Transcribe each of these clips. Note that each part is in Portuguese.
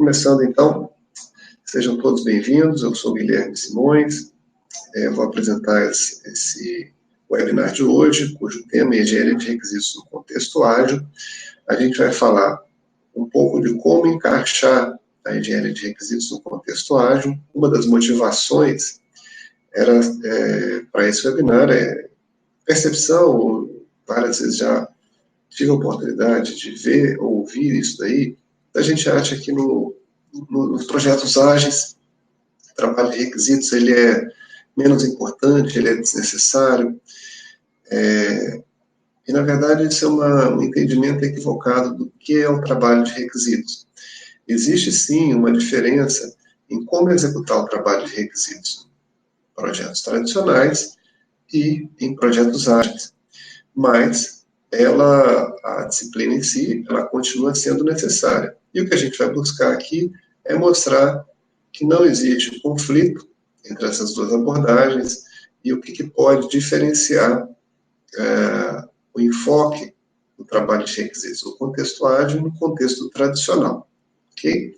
Começando então, sejam todos bem-vindos, eu sou Guilherme Simões, vou apresentar esse webinar de hoje, cujo tema é Engenharia de Requisitos no Contexto Ágil. A gente vai falar um pouco de como encaixar a engenharia de requisitos no contexto ágil. Uma das motivações para esse webinar é percepção, várias vezes já tive a oportunidade de ver ou ouvir isso daí. A gente acha que nos projetos ágeis, o trabalho de requisitos ele é menos importante, ele é desnecessário, e na verdade isso é um entendimento equivocado do que é o trabalho de requisitos. Existe sim uma diferença em como executar o trabalho de requisitos em projetos tradicionais e em projetos ágeis, mas a disciplina em si, ela continua sendo necessária. E o que a gente vai buscar aqui é mostrar que não existe conflito entre essas duas abordagens e o que pode diferenciar o enfoque do trabalho de requisitos no contexto ágil e no contexto tradicional. Ok?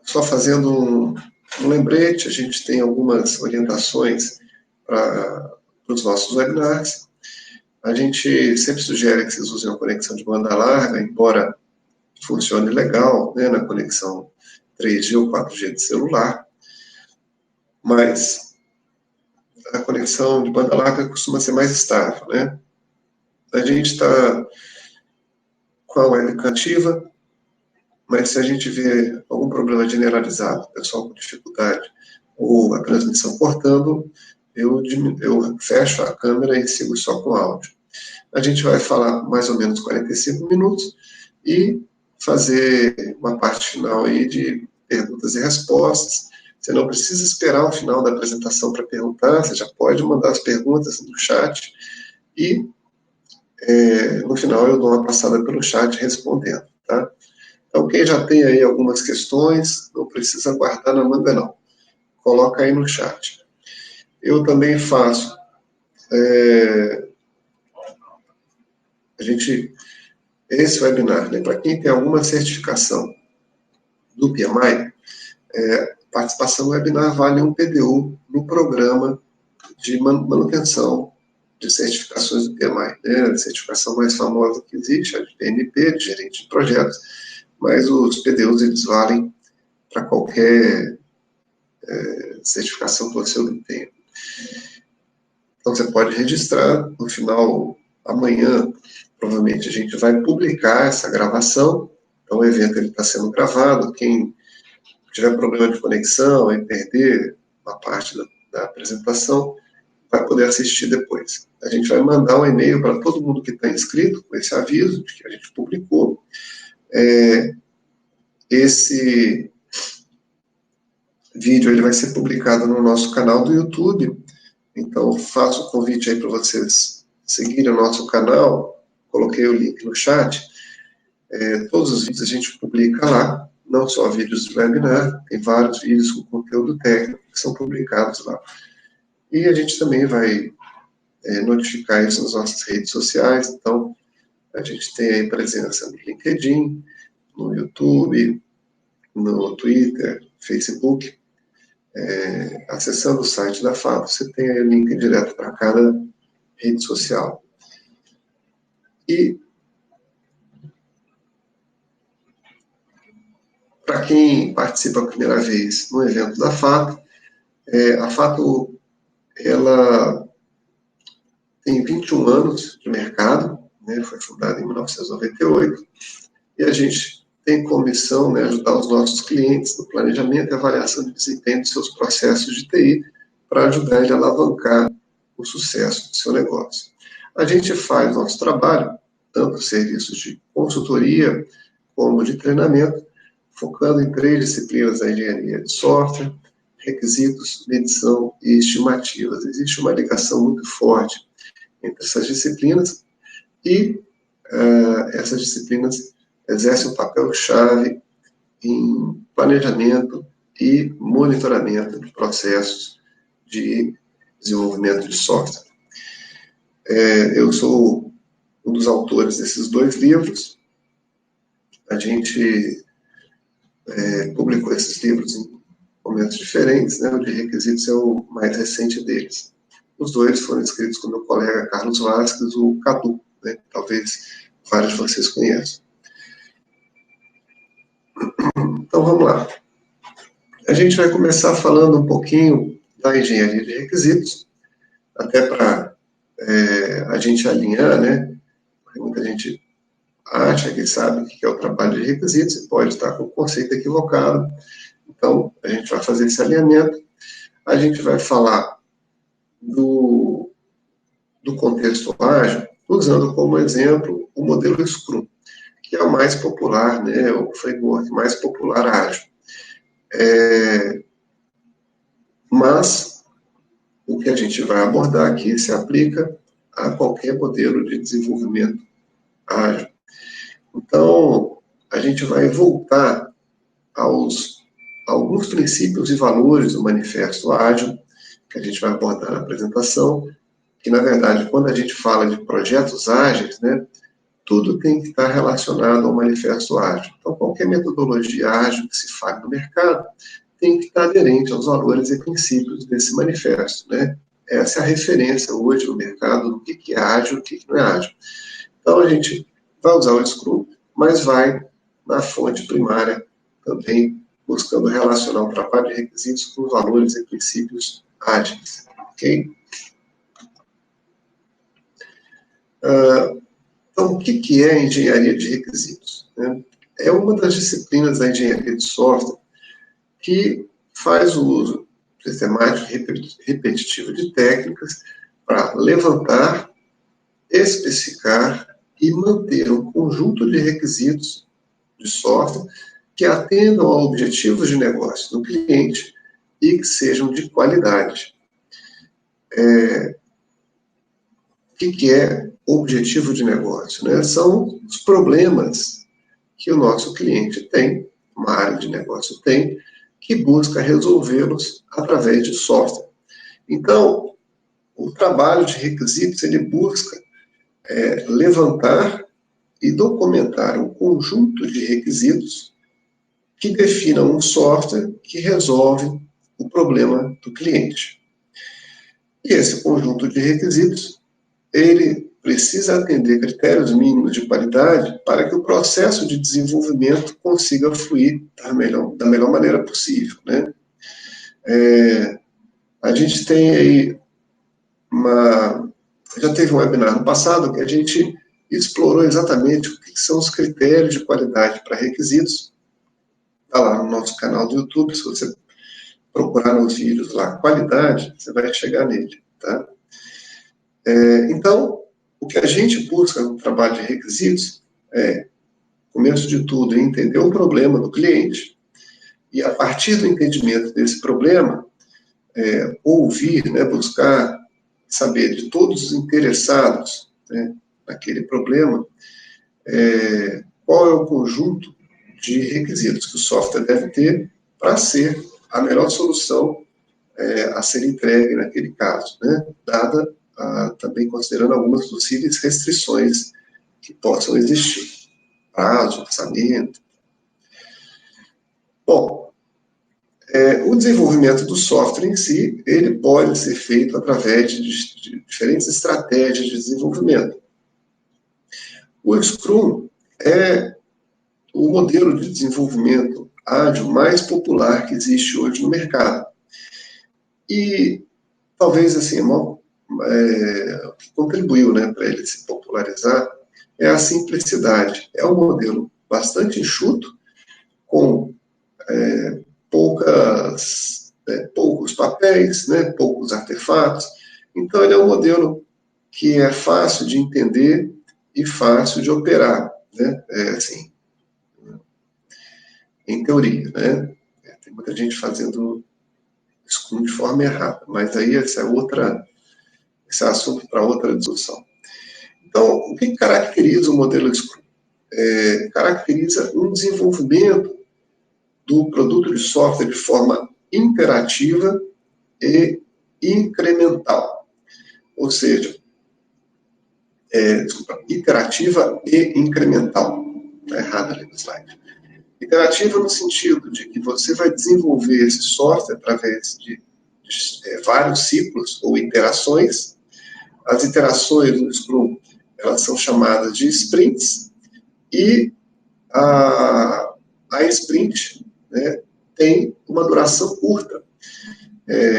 Só fazendo um lembrete, a gente tem algumas orientações para os nossos webinars. A gente sempre sugere que vocês usem a conexão de banda larga, embora funcione legal, né, na conexão 3G ou 4G de celular, mas a conexão de banda larga costuma ser mais estável, né? A gente está com a webcam ativa, mas se a gente vê algum problema generalizado, pessoal com dificuldade, ou a transmissão cortando, eu fecho a câmera e sigo só com áudio. A gente vai falar mais ou menos 45 minutos e fazer uma parte final aí de perguntas e respostas. Você não precisa esperar o final da apresentação para perguntar, você já pode mandar as perguntas no chat e no final eu dou uma passada pelo chat respondendo, tá? Então, quem já tem aí algumas questões, não precisa guardar na manga, não. Coloca aí no chat. Eu também faço... esse webinar, né, para quem tem alguma certificação do PMI, participação no webinar vale um PDU no programa de manutenção de certificações do PMI. Né? A certificação mais famosa que existe é a de PMP, de gerente de projetos, mas os PDUs eles valem para qualquer certificação que você obtenha. Então você pode registrar, no final, amanhã, provavelmente a gente vai publicar essa gravação, então o evento está sendo gravado, quem tiver problema de conexão e perder uma parte da apresentação, vai poder assistir depois. A gente vai mandar um e-mail para todo mundo que está inscrito, com esse aviso de que a gente publicou. Esse vídeo ele vai ser publicado no nosso canal do YouTube, então faço o convite aí para vocês seguirem o nosso canal, coloquei o link no chat. Todos os vídeos a gente publica lá, não só vídeos de webinar, tem vários vídeos com conteúdo técnico que são publicados lá. E a gente também vai notificar isso nas nossas redes sociais, então a gente tem aí presença no LinkedIn, no YouTube, no Twitter, Facebook. Acessando o site da FAP, você tem aí o link direto para cada rede social. E para quem participa a primeira vez no evento da FAP, a FATO, ela tem 21 anos de mercado, né, foi fundada em 1998, e a gente tem como missão, né, ajudar os nossos clientes no planejamento e avaliação de desempenho dos seus processos de TI, para ajudar ele a alavancar o sucesso do seu negócio. A gente faz nosso trabalho, tanto serviços de consultoria, como de treinamento, focando em 3 disciplinas da engenharia de software: requisitos, medição e estimativas. Existe uma ligação muito forte entre essas disciplinas e essas disciplinas exercem um papel-chave em planejamento e monitoramento de processos de desenvolvimento de software. Eu sou um dos autores desses 2 livros, A gente publicou esses livros em momentos diferentes, né? O de requisitos é o mais recente deles. Os dois foram escritos com meu colega Carlos Vasquez, o Cadu, né? Talvez vários de vocês conheçam. Então vamos lá. A gente vai começar falando um pouquinho da engenharia de requisitos, até para a gente alinhar, né? Porque muita gente acha que sabe o que é o trabalho de requisitos e pode estar com o conceito equivocado. Então, a gente vai fazer esse alinhamento. A gente vai falar do contexto ágil, usando como exemplo o modelo Scrum, que é o mais popular, né, o framework mais popular ágil. Mas o que a gente vai abordar aqui se aplica a qualquer modelo de desenvolvimento ágil. Então, a gente vai voltar a alguns princípios e valores do Manifesto Ágil, que a gente vai abordar na apresentação, que, na verdade, quando a gente fala de projetos ágeis, né, tudo tem que estar relacionado ao Manifesto Ágil. Então, qualquer metodologia ágil que se fale no mercado tem que estar aderente aos valores e princípios desse manifesto, né? Essa é a referência hoje no mercado do que é ágil e o que não é ágil. Então, a gente vai usar o Scrum, mas vai na fonte primária também buscando relacionar o trabalho de requisitos com valores e princípios ágeis, ok? Então, o que é engenharia de requisitos? É uma das disciplinas da engenharia de software que faz o uso sistemático e repetitivo de técnicas para levantar, especificar e manter um conjunto de requisitos de software que atendam a objetivos de negócio do cliente e que sejam de qualidade. O que é objetivo de negócio? Né? São os problemas que o nosso cliente tem, uma área de negócio tem, que busca resolvê-los através de software. Então, o trabalho de requisitos, ele busca levantar e documentar um conjunto de requisitos que definam um software que resolve o problema do cliente. E esse conjunto de requisitos, ele precisa atender critérios mínimos de qualidade para que o processo de desenvolvimento consiga fluir da melhor maneira possível, né? A gente tem aí já teve um webinar no passado que a gente explorou exatamente o que são os critérios de qualidade para requisitos. Está lá no nosso canal do YouTube, se você procurar nos vídeos lá, qualidade, você vai chegar nele, tá? Então, o que a gente busca no trabalho de requisitos é, começo de tudo, entender o problema do cliente e, a partir do entendimento desse problema, ouvir, né, buscar saber de todos os interessados, né, naquele problema, qual é o conjunto de requisitos que o software deve ter para ser a melhor solução a ser entregue naquele caso, né, dada também considerando algumas possíveis restrições que possam existir, prazo, orçamento. Bom, o desenvolvimento do software em si, ele pode ser feito através de diferentes estratégias de desenvolvimento. O Scrum é o modelo de desenvolvimento ágil mais popular que existe hoje no mercado. E talvez assim, o que contribuiu, né, para ele se popularizar é a simplicidade. É um modelo bastante enxuto, com poucos papéis, né, poucos artefatos. Então, ele é um modelo que é fácil de entender e fácil de operar, né? Assim, em teoria, né? Tem muita gente fazendo Scrum de forma errada, mas aí esse é assunto para outra discussão. Então, o que caracteriza o modelo Scrum? Caracteriza um desenvolvimento do produto de software de forma interativa e incremental. Ou seja, iterativa e incremental. Tá errado ali no slide. Iterativa no sentido de que você vai desenvolver esse software através de vários ciclos ou iterações. As iterações no Scrum, elas são chamadas de sprints, e a sprint, né, tem uma duração curta.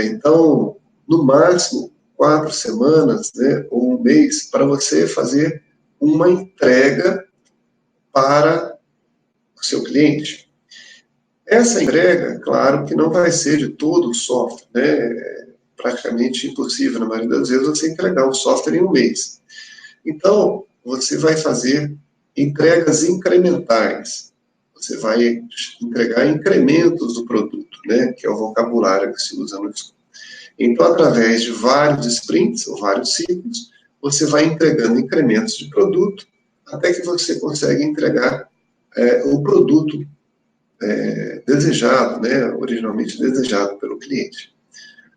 Então, no máximo, 4 semanas, né, ou um mês, para você fazer uma entrega para o seu cliente. Essa entrega, claro, que não vai ser de todo o software, né? É praticamente impossível, na maioria das vezes, você entregar um software em um mês. Então, você vai fazer entregas incrementais. Você vai entregar incrementos do produto, né? Que é o vocabulário que se usa no Scrum. Então, através de vários sprints, ou vários ciclos, você vai entregando incrementos de produto, até que você consegue entregar o produto desejado, né, originalmente desejado pelo cliente.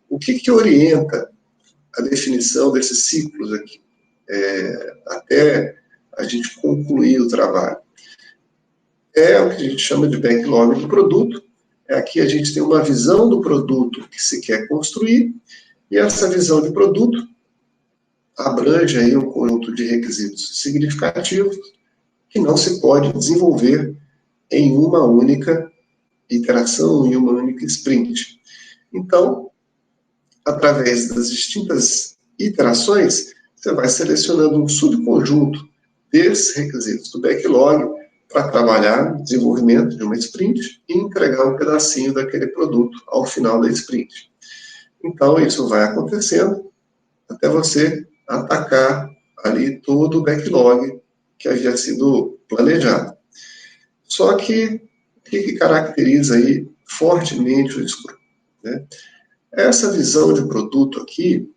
O que orienta a definição desses ciclos aqui, até a gente concluir o trabalho? É o que a gente chama de backlog do produto. Aqui a gente tem uma visão do produto que se quer construir, e essa visão de produto abrange aí um conjunto de requisitos significativos que não se pode desenvolver em uma única iteração, em uma única sprint. Então, através das distintas iterações, você vai selecionando um subconjunto desses requisitos do backlog para trabalhar no desenvolvimento de uma sprint e entregar um pedacinho daquele produto ao final da sprint. Então, isso vai acontecendo até você atacar ali todo o backlog que havia sido planejado. Só que o que caracteriza aí fortemente o Scrum, né? Essa visão de produto aqui,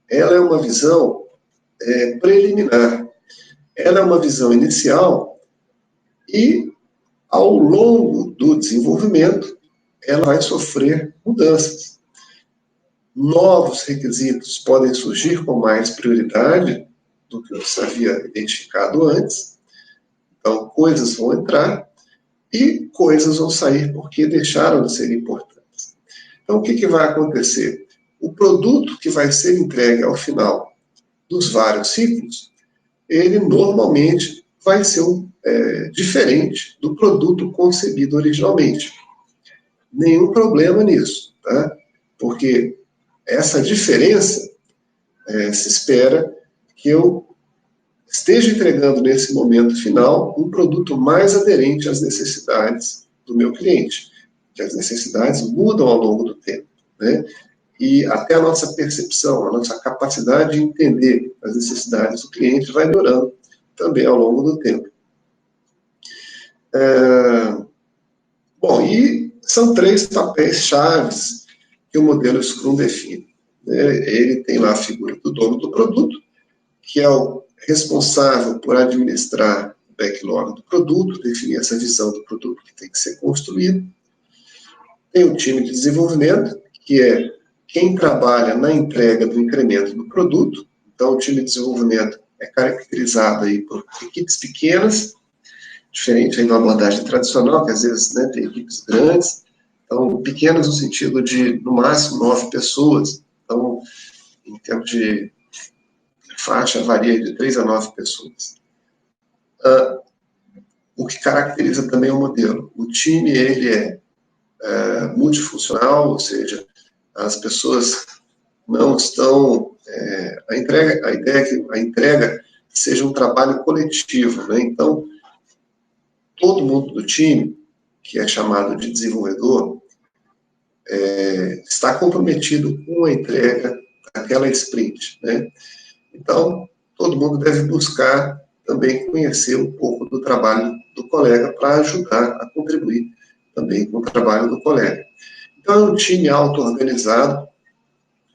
ela é uma visão preliminar. Ela é uma visão inicial e, ao longo do desenvolvimento, ela vai sofrer mudanças. Novos requisitos podem surgir com mais prioridade do que você havia identificado antes. Então, coisas vão entrar e coisas vão sair porque deixaram de ser importantes. Então, o que vai acontecer? O produto que vai ser entregue ao final dos vários ciclos, ele normalmente vai ser diferente do produto concebido originalmente. Nenhum problema nisso, tá? Porque essa diferença se espera que eu esteja entregando nesse momento final um produto mais aderente às necessidades do meu cliente, que as necessidades mudam ao longo do tempo, né? E até a nossa percepção, a nossa capacidade de entender as necessidades do cliente vai melhorando também ao longo do tempo. Bom, e são 3 papéis chaves que o modelo Scrum define. Ele tem lá a figura do dono do produto, que é o responsável por administrar o backlog do produto, definir essa visão do produto que tem que ser construído. Tem o time de desenvolvimento, que é quem trabalha na entrega do incremento do produto. Então, o time de desenvolvimento é caracterizado aí por equipes pequenas, diferente aí da abordagem tradicional, que às vezes, né, tem equipes grandes. Então, pequenas no sentido de, no máximo, 9 pessoas. Então, em termos de faixa, varia de 3 a 9 pessoas. O que caracteriza também o modelo. O time, ele é multifuncional, ou seja, as pessoas não estão... a ideia é que a entrega seja um trabalho coletivo, né? Então, todo mundo do time, que é chamado de desenvolvedor, está comprometido com a entrega daquela sprint, né? Então, todo mundo deve buscar também conhecer um pouco do trabalho do colega para ajudar a contribuir também com o trabalho do colega. Então, é um time auto-organizado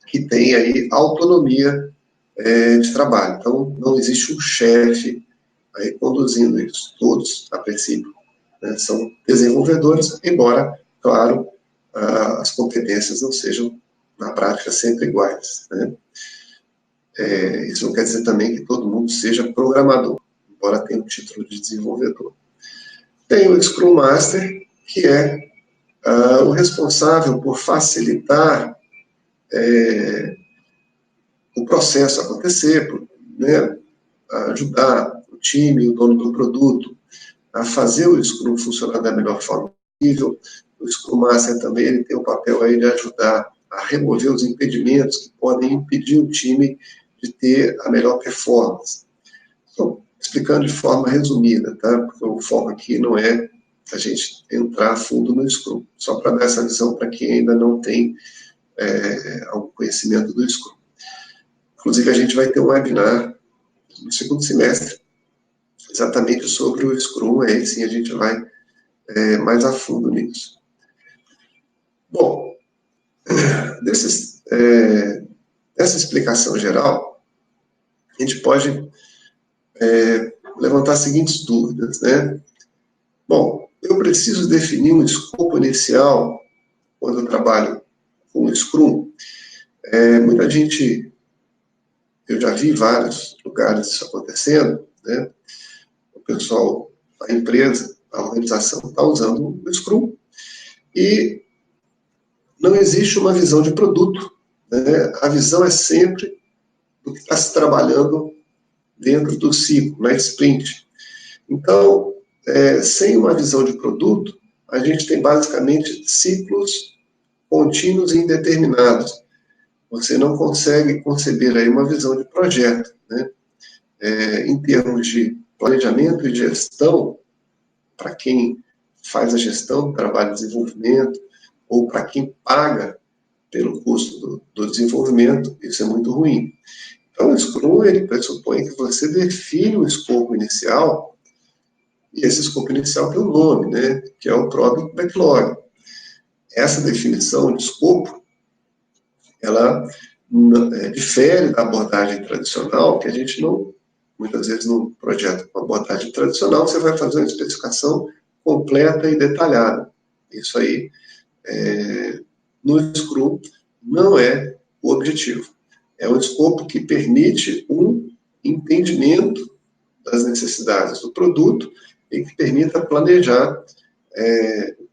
que tem aí autonomia de trabalho. Então, não existe um chefe aí conduzindo isso. Todos, a princípio, né, são desenvolvedores, embora, claro, as competências não sejam, na prática, sempre iguais, né? Isso não quer dizer também que todo mundo seja programador, embora tenha o título de desenvolvedor. Tem o Scrum Master, que é o responsável por facilitar o processo acontecer, né, ajudar o time, o dono do produto, a fazer o Scrum funcionar da melhor forma possível. O Scrum Master também ele tem o papel aí de ajudar a remover os impedimentos que podem impedir o time de ter a melhor performance. Então, explicando de forma resumida, tá? Porque o foco aqui não é a gente entrar a fundo no Scrum, só para dar essa visão para quem ainda não tem algum conhecimento do Scrum. Inclusive, a gente vai ter um webinar no segundo semestre, exatamente sobre o Scrum, aí sim a gente vai mais a fundo nisso. Bom, dessa explicação geral, a gente pode levantar as seguintes dúvidas, né? Bom, eu preciso definir um escopo inicial quando eu trabalho com o Scrum. Muita gente, eu já vi em vários lugares isso acontecendo, né? O pessoal, a empresa, a organização está usando o Scrum e não existe uma visão de produto, né? A visão é sempre do que está se trabalhando dentro do ciclo, na sprint. Então, sem uma visão de produto, a gente tem basicamente ciclos contínuos e indeterminados. Você não consegue conceber aí uma visão de projeto, né? Em termos de planejamento e gestão, para quem faz a gestão do trabalho de desenvolvimento, ou para quem paga pelo custo do desenvolvimento, isso é muito ruim. Então, o Scrum, ele pressupõe que você define um escopo inicial, e esse escopo inicial tem um nome, né, que é o Product Backlog. Essa definição de escopo, ela difere da abordagem tradicional, que a gente não, muitas vezes no projeto com abordagem tradicional, você vai fazer uma especificação completa e detalhada. Isso aí, no Scrum, não é o objetivo. É um escopo que permite um entendimento das necessidades do produto e que permita planejar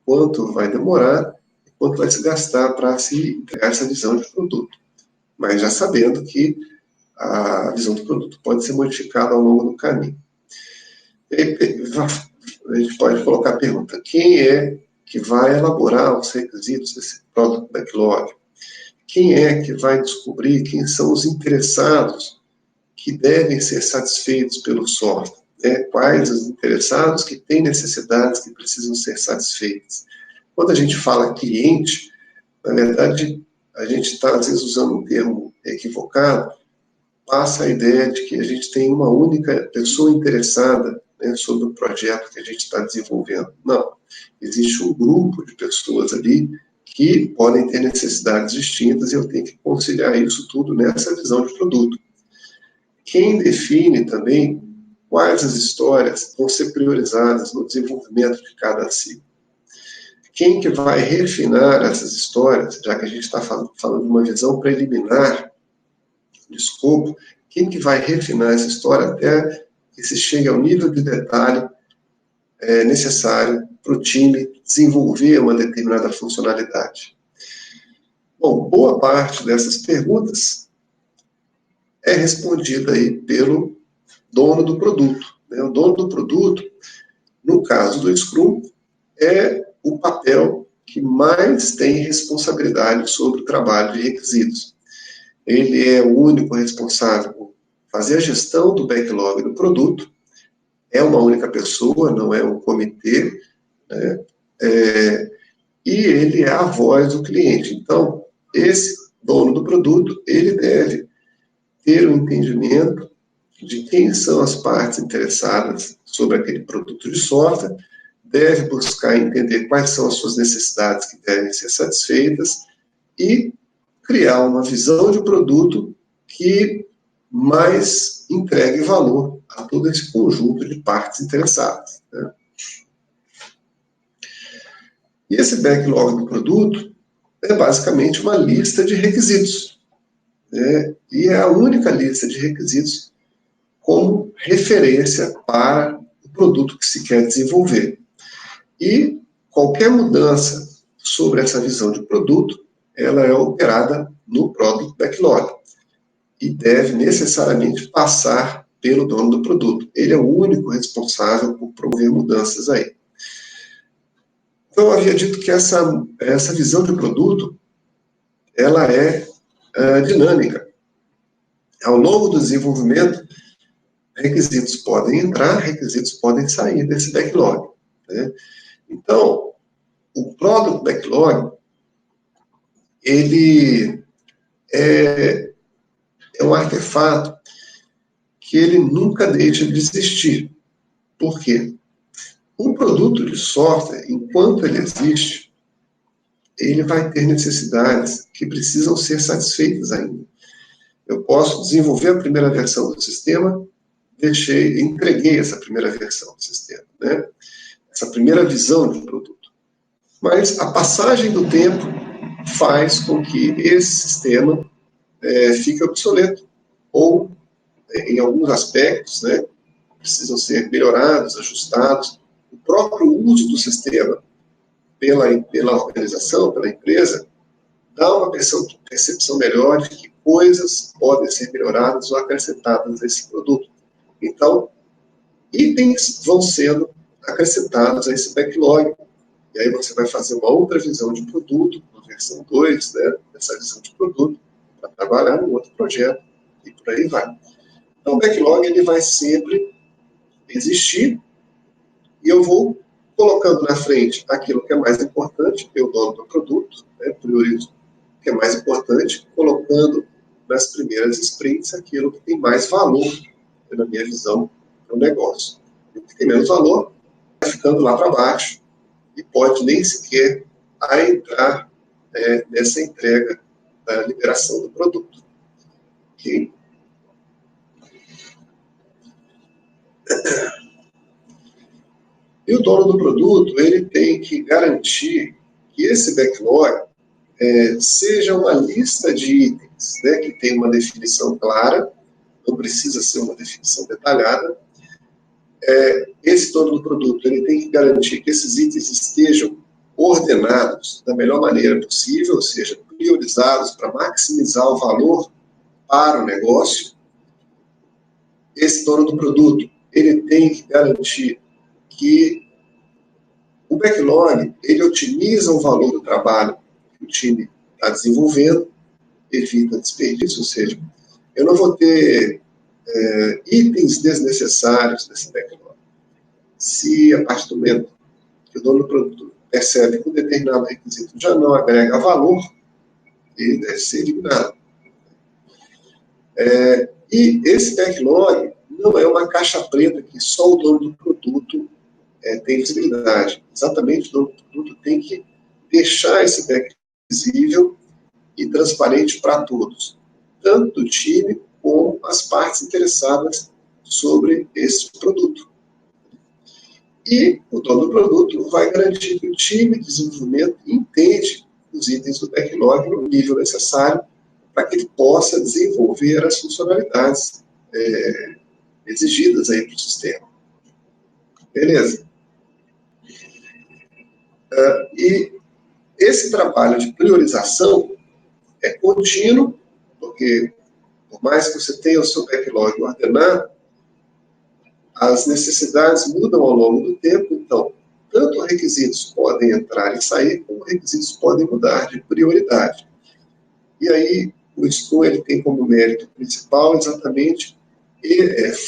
quanto vai demorar e quanto vai se gastar para se entregar essa visão de produto. Mas já sabendo que a visão do produto pode ser modificada ao longo do caminho. A gente pode colocar a pergunta: quem é que vai elaborar os requisitos desse Product Backlog? Quem é que vai descobrir quem são os interessados que devem ser satisfeitos pelo software? Quais os interessados que têm necessidades que precisam ser satisfeitas? Quando a gente fala cliente, na verdade, a gente está, às vezes, usando um termo equivocado, passa a ideia de que a gente tem uma única pessoa interessada, né, sobre o projeto que a gente está desenvolvendo. Não. Existe um grupo de pessoas ali que podem ter necessidades distintas e eu tenho que conciliar isso tudo nessa visão de produto. Quem define também quais as histórias vão ser priorizadas no desenvolvimento de cada ciclo? Quem que vai refinar essas histórias, já que a gente está falando de uma visão preliminar de escopo, quem que vai refinar essa história até que se chegue ao nível de detalhe necessário para o time desenvolver uma determinada funcionalidade? Bom, boa parte dessas perguntas é respondida aí pelo dono do produto, né? O dono do produto, no caso do Scrum, é o papel que mais tem responsabilidade sobre o trabalho de requisitos. Ele é o único responsável por fazer a gestão do backlog do produto, é uma única pessoa, não é um comitê, né? E ele é a voz do cliente. Então, esse dono do produto, ele deve ter um entendimento de quem são as partes interessadas sobre aquele produto de software, deve buscar entender quais são as suas necessidades que devem ser satisfeitas e criar uma visão de produto que mais entregue valor a todo esse conjunto de partes interessadas, né? E esse backlog do produto é basicamente uma lista de requisitos, né? E é a única lista de requisitos como referência para o produto que se quer desenvolver. E qualquer mudança sobre essa visão de produto, ela é operada no Product Backlog e deve necessariamente passar pelo dono do produto. Ele é o único responsável por promover mudanças aí. Então, eu havia dito que essa visão de produto, ela é dinâmica. Ao longo do desenvolvimento, requisitos podem entrar, requisitos podem sair desse backlog, né? Então, o Product Backlog, ele é um artefato que ele nunca deixa de existir. Por quê? O produto de software, enquanto ele existe, ele vai ter necessidades que precisam ser satisfeitas ainda. Eu posso desenvolver a primeira versão do sistema, entreguei essa primeira versão do sistema, né? Essa primeira visão de produto. Mas a passagem do tempo faz com que esse sistema fique obsoleto, ou, em alguns aspectos, né, precisam ser melhorados, ajustados. O próprio uso do sistema pela organização, pela empresa, dá uma percepção melhor de que coisas podem ser melhoradas ou acrescentadas a esse produto. Então, itens vão sendo acrescentados a esse backlog. E aí você vai fazer uma outra visão de produto, uma versão 2, né, dessa visão de produto, para trabalhar no outro projeto, e por aí vai. Então, o backlog ele vai sempre existir, e eu vou colocando na frente aquilo que é mais importante, que é o dono do produto, né, priorizo o que é mais importante, colocando nas primeiras sprints aquilo que tem mais valor, na minha visão, para o negócio. O que tem menos valor vai ficando lá para baixo e pode nem sequer entrar nessa entrega da liberação do produto. Okay? E o dono do produto, ele tem que garantir que esse backlog seja uma lista de itens, né, que tem uma definição clara, não precisa ser uma definição detalhada. Esse dono do produto, ele tem que garantir que esses itens estejam ordenados da melhor maneira possível, ou seja, priorizados para maximizar o valor para o negócio. Esse dono do produto, ele tem que garantir que o backlog, ele otimiza o valor do trabalho que o time está desenvolvendo, evita desperdício, ou seja, eu não vou ter itens desnecessários nesse backlog. Se a partir do momento que o dono do produto percebe que um determinado requisito já não agrega valor, ele deve ser eliminado. E esse backlog não é uma caixa preta que só o dono do produto tem visibilidade. Exatamente, o dono do produto tem que deixar esse backlog visível e transparente para todos, tanto do time como as partes interessadas sobre esse produto. E o dono do produto vai garantir que o time de desenvolvimento entende os itens do backlog no nível necessário para que ele possa desenvolver as funcionalidades exigidas aí para o sistema. Beleza? E esse trabalho de priorização é contínuo, porque por mais que você tenha o seu backlog ordenado, as necessidades mudam ao longo do tempo, então, tanto requisitos podem entrar e sair, como requisitos podem mudar de prioridade. E aí, o Scrum ele tem como mérito principal exatamente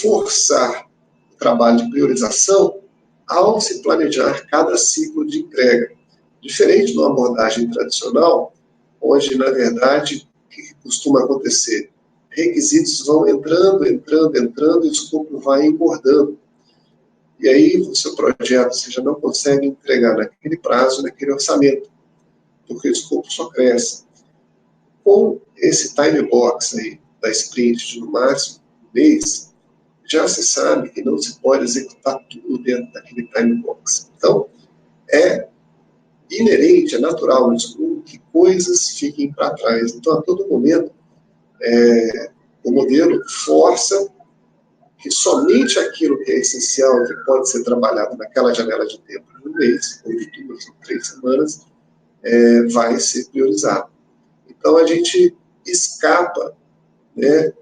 forçar o trabalho de priorização ao se planejar cada ciclo de entrega. Diferente de uma abordagem tradicional, onde, na verdade, o que costuma acontecer? Requisitos vão entrando, e o escopo vai engordando. E aí, o seu projeto você já não consegue entregar naquele prazo, naquele orçamento, porque o escopo só cresce. Com esse time box aí, da sprint de no máximo um mês, já se sabe que não se pode executar tudo dentro daquele time box. Então, é inerente, é natural no Scrum que coisas fiquem para trás. Então, a todo momento, o modelo força que somente aquilo que é essencial, que pode ser trabalhado naquela janela de tempo de um mês, ou de 2 ou 3 semanas, vai ser priorizado. Então, a gente escapa, né,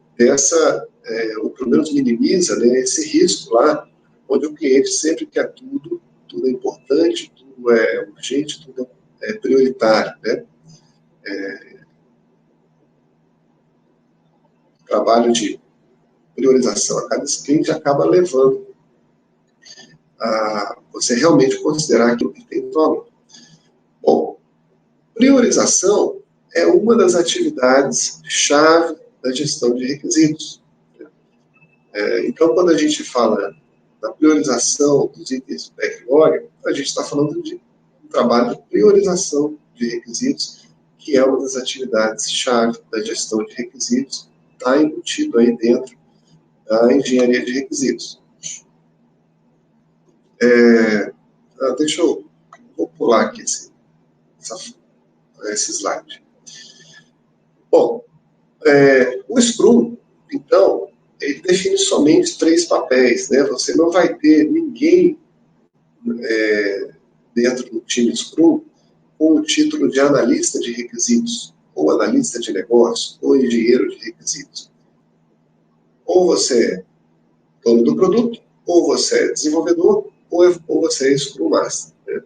ou pelo menos minimiza, né, esse risco lá, onde o cliente sempre quer tudo é importante, tudo é urgente, tudo é prioritário, né? O trabalho de priorização a cada cliente acaba levando a você realmente considerar aquilo que tem valor. Bom, priorização é uma das atividades chave da gestão de requisitos. Então, quando a gente fala da priorização dos itens do backlog, a gente está falando de um trabalho de priorização de requisitos, que é uma das atividades chave da gestão de requisitos, está embutido aí dentro da engenharia de requisitos. Vou pular aqui esse slide. Bom, o Scrum, então, ele define somente 3 papéis, né? Você não vai ter ninguém dentro do time Scrum com o título de analista de requisitos, ou analista de negócio, ou engenheiro de requisitos. Ou você é dono do produto, ou você é desenvolvedor, ou você é Scrum Master. Né?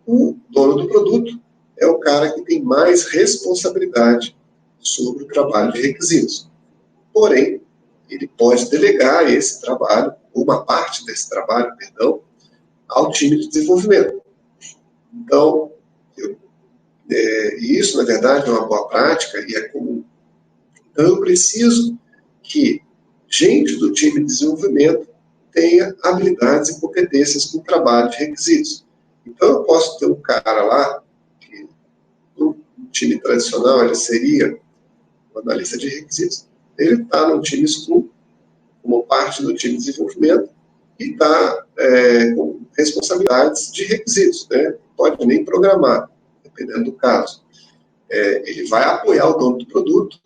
O dono do produto é o cara que tem mais responsabilidade sobre o trabalho de requisitos. Porém, ele pode delegar esse trabalho, uma parte desse trabalho, perdão, ao time de desenvolvimento. Então, isso, na verdade, é uma boa prática e é comum. Então, eu preciso que gente do time de desenvolvimento tenha habilidades e competências com o trabalho de requisitos. Então, eu posso ter um cara lá, que no time tradicional ele seria um analista de requisitos, ele está no time Scrum, como parte do time de desenvolvimento, e está com responsabilidades de requisitos, né? Pode nem programar, dependendo do caso. Ele vai apoiar o dono do produto,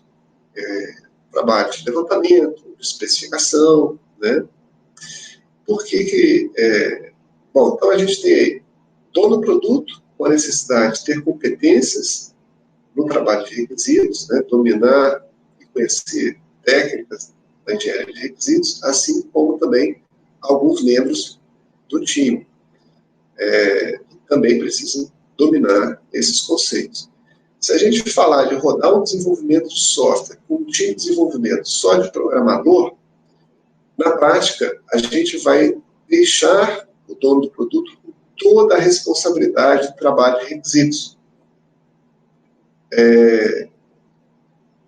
trabalho de levantamento, de especificação, né? Por que bom, então a gente tem dono do produto com a necessidade de ter competências no trabalho de requisitos, né? Dominar e conhecer técnicas da engenharia de requisitos, assim como também alguns membros do time também precisam dominar esses conceitos. Se a gente falar de rodar um desenvolvimento de software com um time de desenvolvimento só de programador, na prática, a gente vai deixar o dono do produto com toda a responsabilidade do trabalho de requisitos.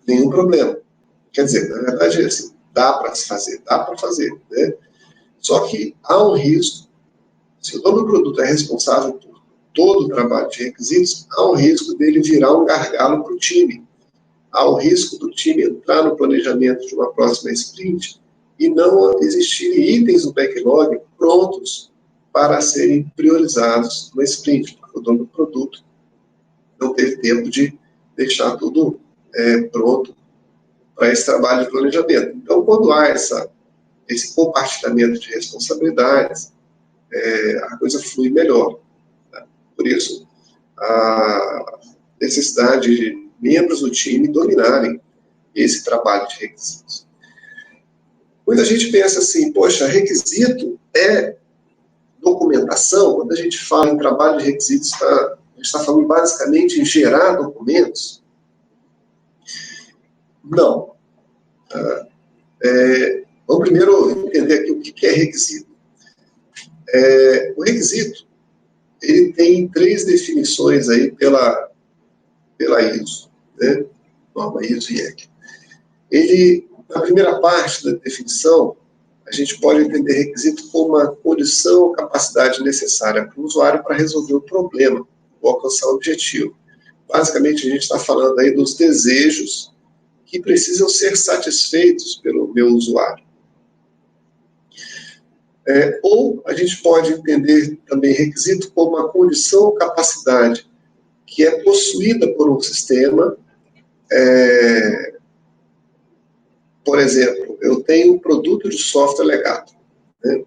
Nenhum problema. Quer dizer, na verdade, assim, dá para fazer, né? Só que há um risco, se o dono do produto é responsável por todo o trabalho de requisitos, há um risco dele virar um gargalo para o time. Há o risco do time entrar no planejamento de uma próxima sprint e não existirem itens no backlog prontos para serem priorizados no sprint, porque o dono do produto não teve tempo de deixar tudo pronto para esse trabalho de planejamento. Então, quando há esse compartilhamento de responsabilidades, a coisa flui melhor. Tá? Por isso, a necessidade de membros do time dominarem esse trabalho de requisitos. Muita gente pensa assim, poxa, requisito é documentação. Quando a gente fala em trabalho de requisitos, a gente está falando basicamente em gerar documentos? Não. Vamos primeiro entender aqui o que é requisito. O requisito, ele tem 3 definições aí pela ISO, né? Norma ISO e EC. Na primeira parte da definição, a gente pode entender requisito como uma condição ou capacidade necessária para o usuário para resolver o problema ou alcançar o objetivo. Basicamente, a gente está falando aí dos desejos que precisam ser satisfeitos pelo meu usuário. Ou a gente pode entender também requisito como uma condição ou capacidade que é possuída por um sistema. Por exemplo, eu tenho um produto de software legado, né?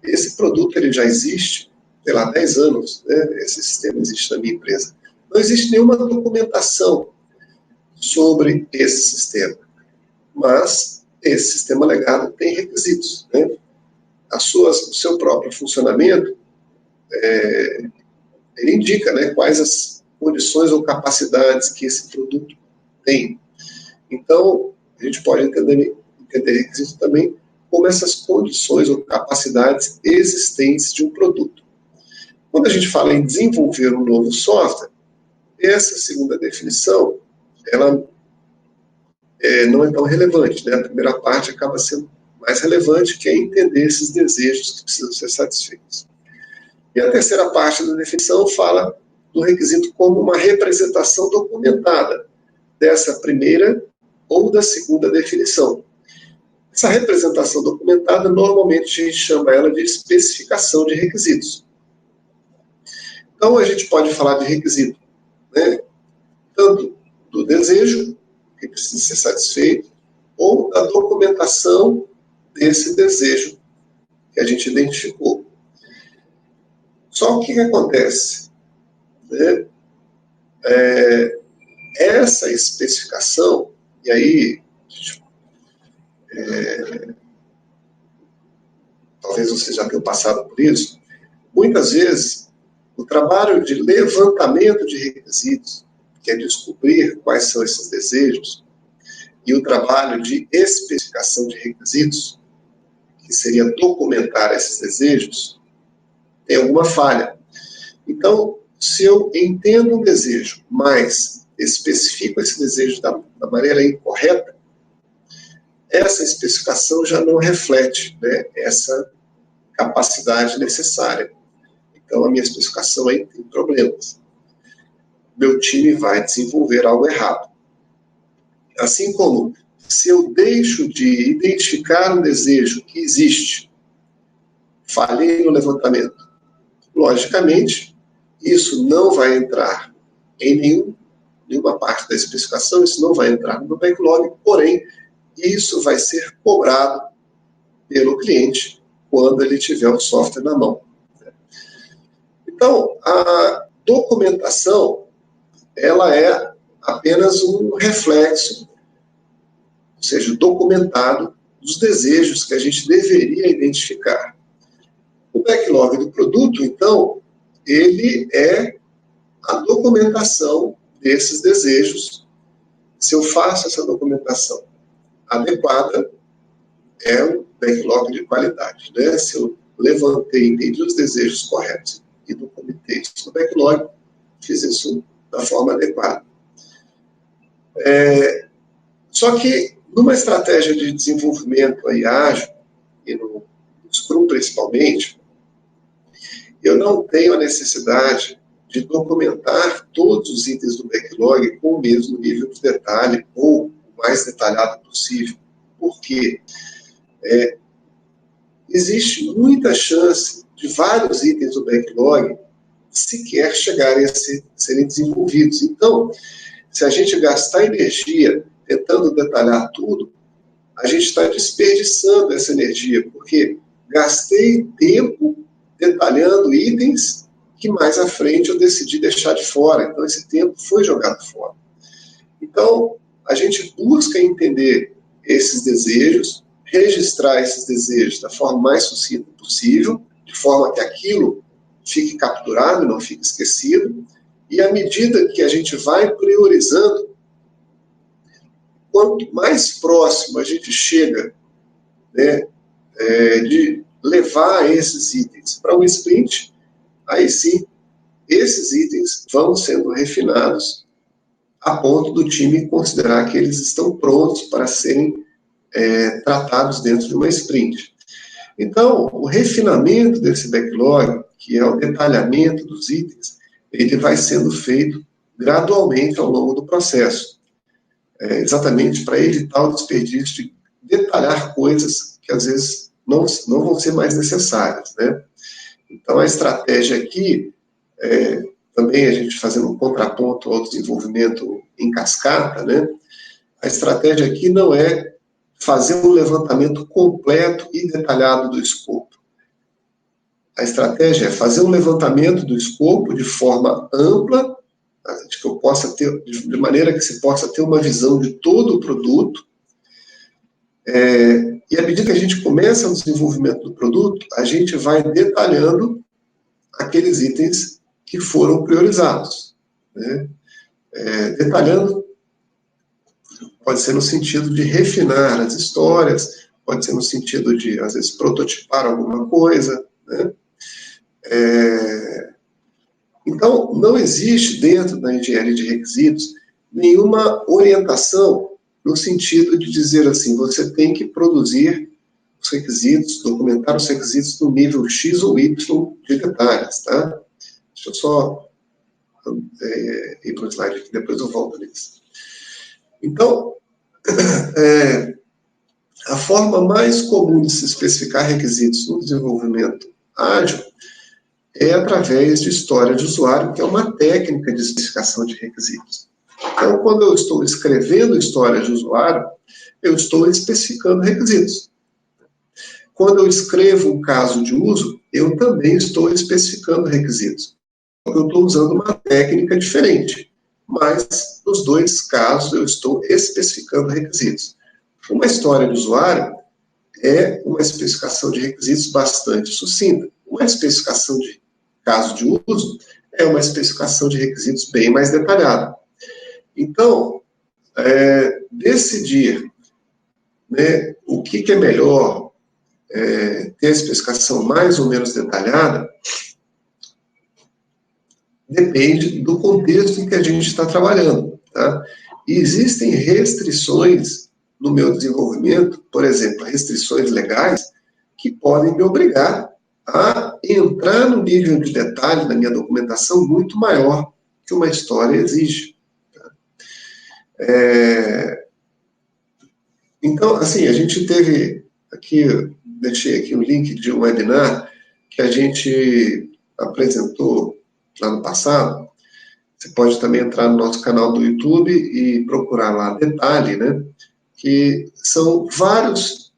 esse produto ele já existe, sei lá, 10 anos, né? Esse sistema existe na minha empresa. Não existe nenhuma documentação sobre esse sistema, mas esse sistema legado tem requisitos, né? O seu próprio funcionamento, ele indica, né, quais as condições ou capacidades que esse produto tem. Então, a gente pode entender requisito também como essas condições ou capacidades existentes de um produto. Quando a gente fala em desenvolver um novo software, essa segunda definição, ela não é tão relevante, né? A primeira parte acaba sendo mais relevante, que é entender esses desejos que precisam ser satisfeitos. E a terceira parte da definição fala do requisito como uma representação documentada dessa primeira ou da segunda definição. Essa representação documentada, normalmente a gente chama ela de especificação de requisitos. Então, a gente pode falar de requisito, né, tanto do desejo, que precisa ser satisfeito, ou da documentação desse desejo que a gente identificou. Só que o que acontece? Né? Essa especificação, e aí talvez você já tenha passado por isso, muitas vezes o trabalho de levantamento de requisitos, que é descobrir quais são esses desejos, e o trabalho de especificação de requisitos, que seria documentar esses desejos, tem alguma falha. Então, se eu entendo um desejo, mas especifico esse desejo da maneira incorreta, essa especificação já não reflete, né, essa capacidade necessária. Então, a minha especificação aí tem problemas. Meu time vai desenvolver algo errado. Assim como, se eu deixo de identificar um desejo que existe, falhei no levantamento, logicamente, isso não vai entrar em nenhuma parte da especificação, isso não vai entrar no backlog, porém, isso vai ser cobrado pelo cliente quando ele tiver o software na mão. Então, a documentação, ela é apenas um reflexo, ou seja, documentado dos desejos que a gente deveria identificar. O backlog do produto, então, ele é a documentação desses desejos. Se eu faço essa documentação adequada, é um backlog de qualidade, né? Se eu levantei, entendi os desejos corretos e documentei isso no backlog, fiz isso da forma adequada. Só que, numa estratégia de desenvolvimento aí ágil, e no Scrum principalmente, eu não tenho a necessidade de documentar todos os itens do backlog com o mesmo nível de detalhe ou o mais detalhado possível. Por quê? Existe muita chance de vários itens do backlog sequer chegarem a serem desenvolvidos. Então, se a gente gastar energia tentando detalhar tudo, a gente está desperdiçando essa energia, porque gastei tempo detalhando itens que mais à frente eu decidi deixar de fora. Então, esse tempo foi jogado fora. Então, a gente busca entender esses desejos, registrar esses desejos da forma mais sucinta possível, de forma que aquilo fique capturado e não fique esquecido, e à medida que a gente vai priorizando, quanto mais próximo a gente chega, né, de levar esses itens para um sprint, aí sim, esses itens vão sendo refinados a ponto do time considerar que eles estão prontos para serem tratados dentro de uma sprint. Então, o refinamento desse backlog, que é o detalhamento dos itens, ele vai sendo feito gradualmente ao longo do processo, exatamente para evitar o desperdício de detalhar coisas que às vezes não vão ser mais necessárias, né? Então, a estratégia aqui, também a gente fazendo um contraponto ao desenvolvimento em cascata, né? A estratégia aqui não é fazer um levantamento completo e detalhado do escopo. A estratégia é fazer um levantamento do escopo de forma ampla, que eu possa ter, de maneira que se possa ter uma visão de todo o produto. E à medida que a gente começa o desenvolvimento do produto, a gente vai detalhando aqueles itens que foram priorizados, né? Detalhando pode ser no sentido de refinar as histórias, pode ser no sentido de, às vezes, prototipar alguma coisa, né? Então, não existe dentro da engenharia de requisitos nenhuma orientação no sentido de dizer assim, você tem que produzir os requisitos, documentar os requisitos no nível X ou Y de detalhes, tá? Deixa eu só ir para o slide aqui, depois eu volto nisso. Então, a forma mais comum de se especificar requisitos no desenvolvimento ágil é através de história de usuário, que é uma técnica de especificação de requisitos. Então, quando eu estou escrevendo história de usuário, eu estou especificando requisitos. Quando eu escrevo um caso de uso, eu também estou especificando requisitos. Eu estou usando uma técnica diferente, mas nos dois casos eu estou especificando requisitos. Uma história de usuário é uma especificação de requisitos bastante sucinta. Uma especificação de caso de uso é uma especificação de requisitos bem mais detalhada. Então, decidir, né, o que é melhor, ter a especificação mais ou menos detalhada, depende do contexto em que a gente está trabalhando, tá? E existem restrições no meu desenvolvimento, por exemplo, restrições legais, que podem me obrigar a entrar no nível de detalhe da minha documentação muito maior que uma história exige. Tá? Então, assim, a gente teve aqui, deixei aqui o link de um webinar que a gente apresentou lá no passado. Você pode também entrar no nosso canal do YouTube e procurar lá detalhe, né? Que são vários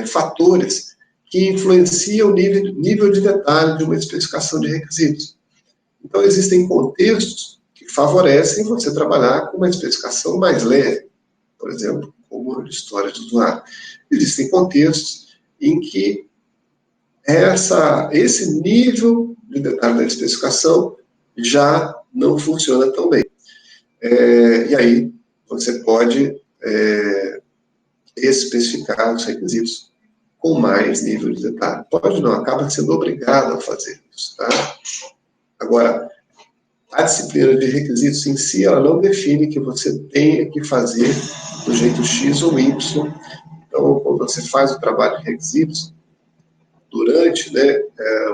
fatores que influenciam o nível de detalhe de uma especificação de requisitos. Então, existem contextos que favorecem você trabalhar com uma especificação mais leve, por exemplo, como a história de usuário. Existem contextos em que esse nível de detalhe da especificação já não funciona tão bem. E aí, você pode especificar os requisitos com mais nível de detalhe. Pode não, acaba sendo obrigado a fazer isso, tá? Agora, a disciplina de requisitos em si, ela não define que você tenha que fazer do jeito X ou Y. Então, quando você faz o trabalho de requisitos, durante, né,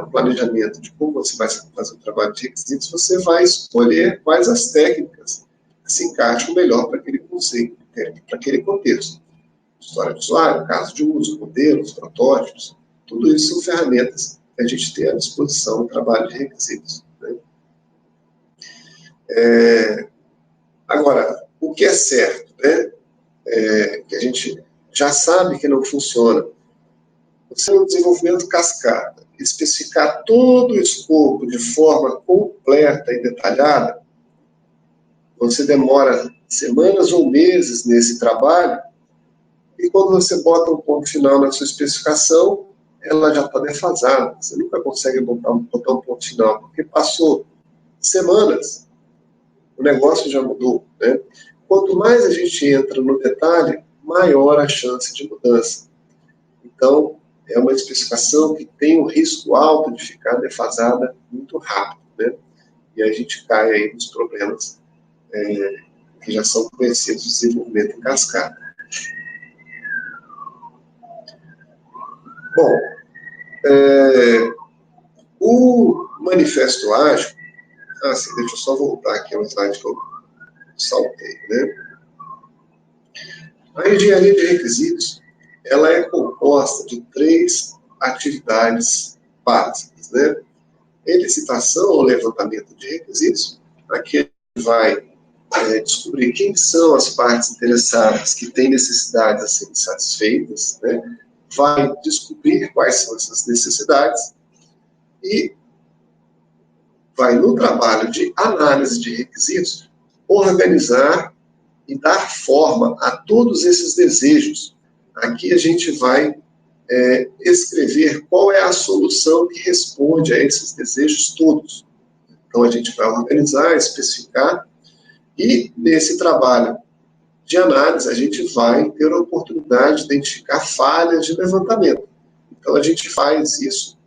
o planejamento de como você vai fazer o trabalho de requisitos, você vai escolher quais as técnicas que se encaixam melhor para aquele conceito, para aquele contexto. História de usuário, caso de uso, modelos, protótipos, tudo isso são ferramentas que a gente tem à disposição no trabalho de requisitos. Né? Agora, o que é certo, né? Que a gente já sabe que não funciona. Você, no desenvolvimento cascata, especificar todo o escopo de forma completa e detalhada, você demora semanas ou meses nesse trabalho, e quando você bota um ponto final na sua especificação, ela já está defasada. Você nunca consegue botar um ponto final, porque passou semanas, o negócio já mudou, né? Quanto mais a gente entra no detalhe, maior a chance de mudança. Então, é uma especificação que tem um risco alto de ficar defasada muito rápido, né? E a gente cai aí nos problemas que já são conhecidos do desenvolvimento em cascata. Bom, o Manifesto Ágil, deixa eu só voltar aqui ao slide que eu saltei, né? A engenharia de requisitos, ela é composta de 3 atividades básicas, né? Elicitação ou levantamento de requisitos, aqui a gente vai descobrir quem são as partes interessadas que têm necessidades a serem satisfeitas, né? Vai descobrir quais são essas necessidades, e vai, no trabalho de análise de requisitos, organizar e dar forma a todos esses desejos. Aqui a gente vai escrever qual é a solução que responde a esses desejos todos. Então, a gente vai organizar, especificar, e nesse trabalho de análise, a gente vai ter a oportunidade de identificar falhas de levantamento. Então, a gente faz isso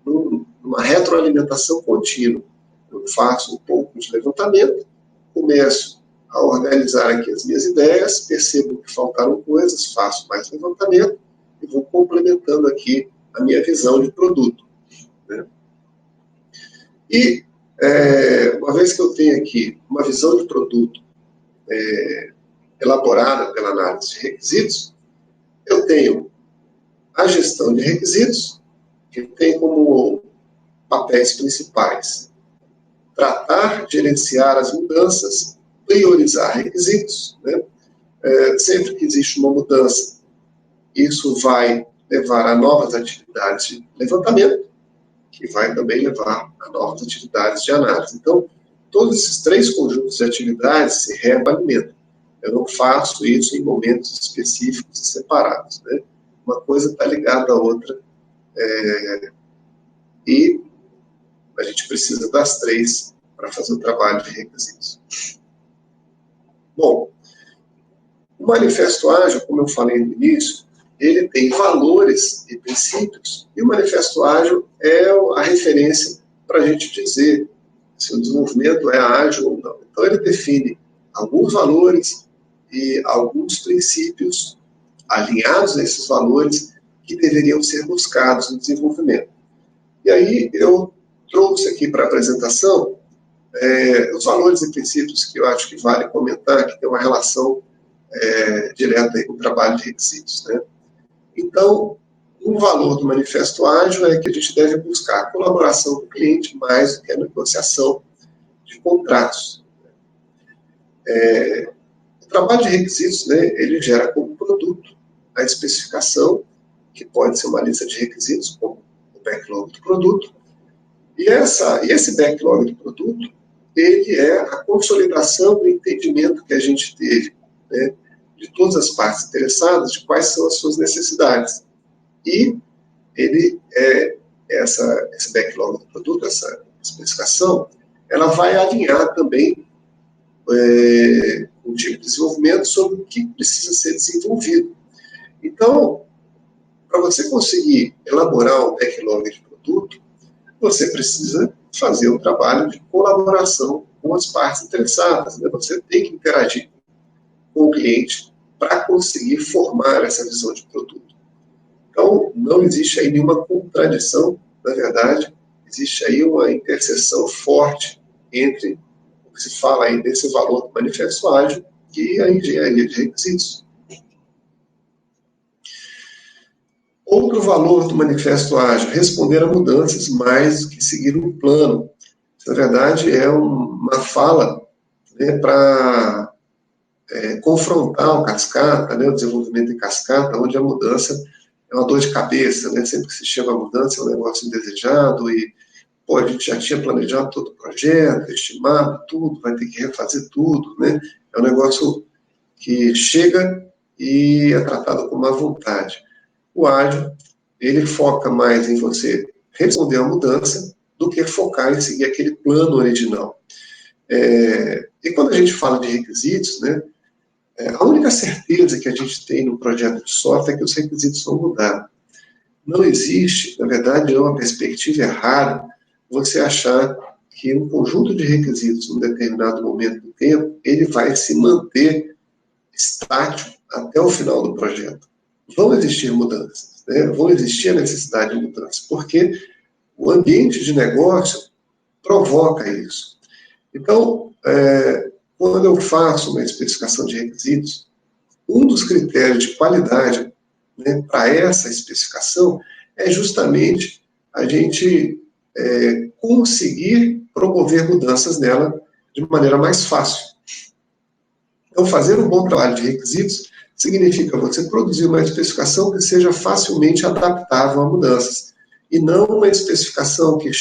numa retroalimentação contínua. Eu faço um pouco de levantamento, começo a organizar aqui as minhas ideias, percebo que faltaram coisas, faço mais levantamento e vou complementando aqui a minha visão de produto, né? E, uma vez que eu tenho aqui uma visão de produto elaborada pela análise de requisitos, eu tenho a gestão de requisitos, que tem como papéis principais tratar, gerenciar as mudanças, priorizar requisitos, né? Sempre que existe uma mudança, isso vai levar a novas atividades de levantamento, que vai também levar a novas atividades de análise. Então, todos esses três conjuntos de atividades se retroalimentam. Eu não faço isso em momentos específicos e separados, né? Uma coisa está ligada à outra, e a gente precisa das três para fazer o trabalho de requisitos. Bom, o Manifesto Ágil, como eu falei no início, ele tem valores e princípios, e o Manifesto Ágil é a referência para a gente dizer se o desenvolvimento é ágil ou não. Então, ele define alguns valores e alguns princípios alinhados a esses valores que deveriam ser buscados no desenvolvimento. E aí, eu trouxe aqui para a apresentação os valores e princípios que eu acho que vale comentar, que tem uma relação direta aí com o trabalho de requisitos, né? Então, um valor do Manifesto Ágil é que a gente deve buscar a colaboração do cliente mais do que a negociação de contratos. O trabalho de requisitos, né, ele gera como produto a especificação, que pode ser uma lista de requisitos, como o backlog do produto, e esse backlog do produto, ele é a consolidação do entendimento que a gente teve, né, de todas as partes interessadas, de quais são as suas necessidades. E ele esse backlog do produto, essa especificação, ela vai alinhar também o time de desenvolvimento sobre o que precisa ser desenvolvido. Então, para você conseguir elaborar um backlog de produto, você precisa fazer um trabalho de colaboração com as partes interessadas, né? Você tem que interagir com o cliente para conseguir formar essa visão de produto. Então, não existe aí nenhuma contradição, na verdade, existe aí uma interseção forte entre o que se fala aí desse valor do Manifesto Ágil e a engenharia de requisitos. Outro valor do Manifesto Ágil, responder a mudanças mais do que seguir um plano. Na verdade, é uma fala, né, para confrontar o cascata, né, o desenvolvimento em cascata, onde a mudança é uma dor de cabeça, né? Sempre que se chega a mudança é um negócio indesejado e, pô, a gente já tinha planejado todo o projeto, estimado tudo, vai ter que refazer tudo, né? É um negócio que chega e é tratado com má vontade. O ágil, ele foca mais em você responder à mudança do que focar em seguir aquele plano original. E quando a gente fala de requisitos, né, a única certeza que a gente tem no projeto de software é que os requisitos vão mudar. Não existe, na verdade, é uma perspectiva errada você achar que um conjunto de requisitos, em um determinado momento do tempo, ele vai se manter estático até o final do projeto. Vão existir mudanças, né? Vão existir a necessidade de mudanças, porque o ambiente de negócio provoca isso. Então, quando eu faço uma especificação de requisitos, um dos critérios de qualidade, né, para essa especificação é justamente a gente conseguir promover mudanças nela de maneira mais fácil. Então, fazer um bom trabalho de requisitos significa você produzir uma especificação que seja facilmente adaptável a mudanças. e não uma especificação que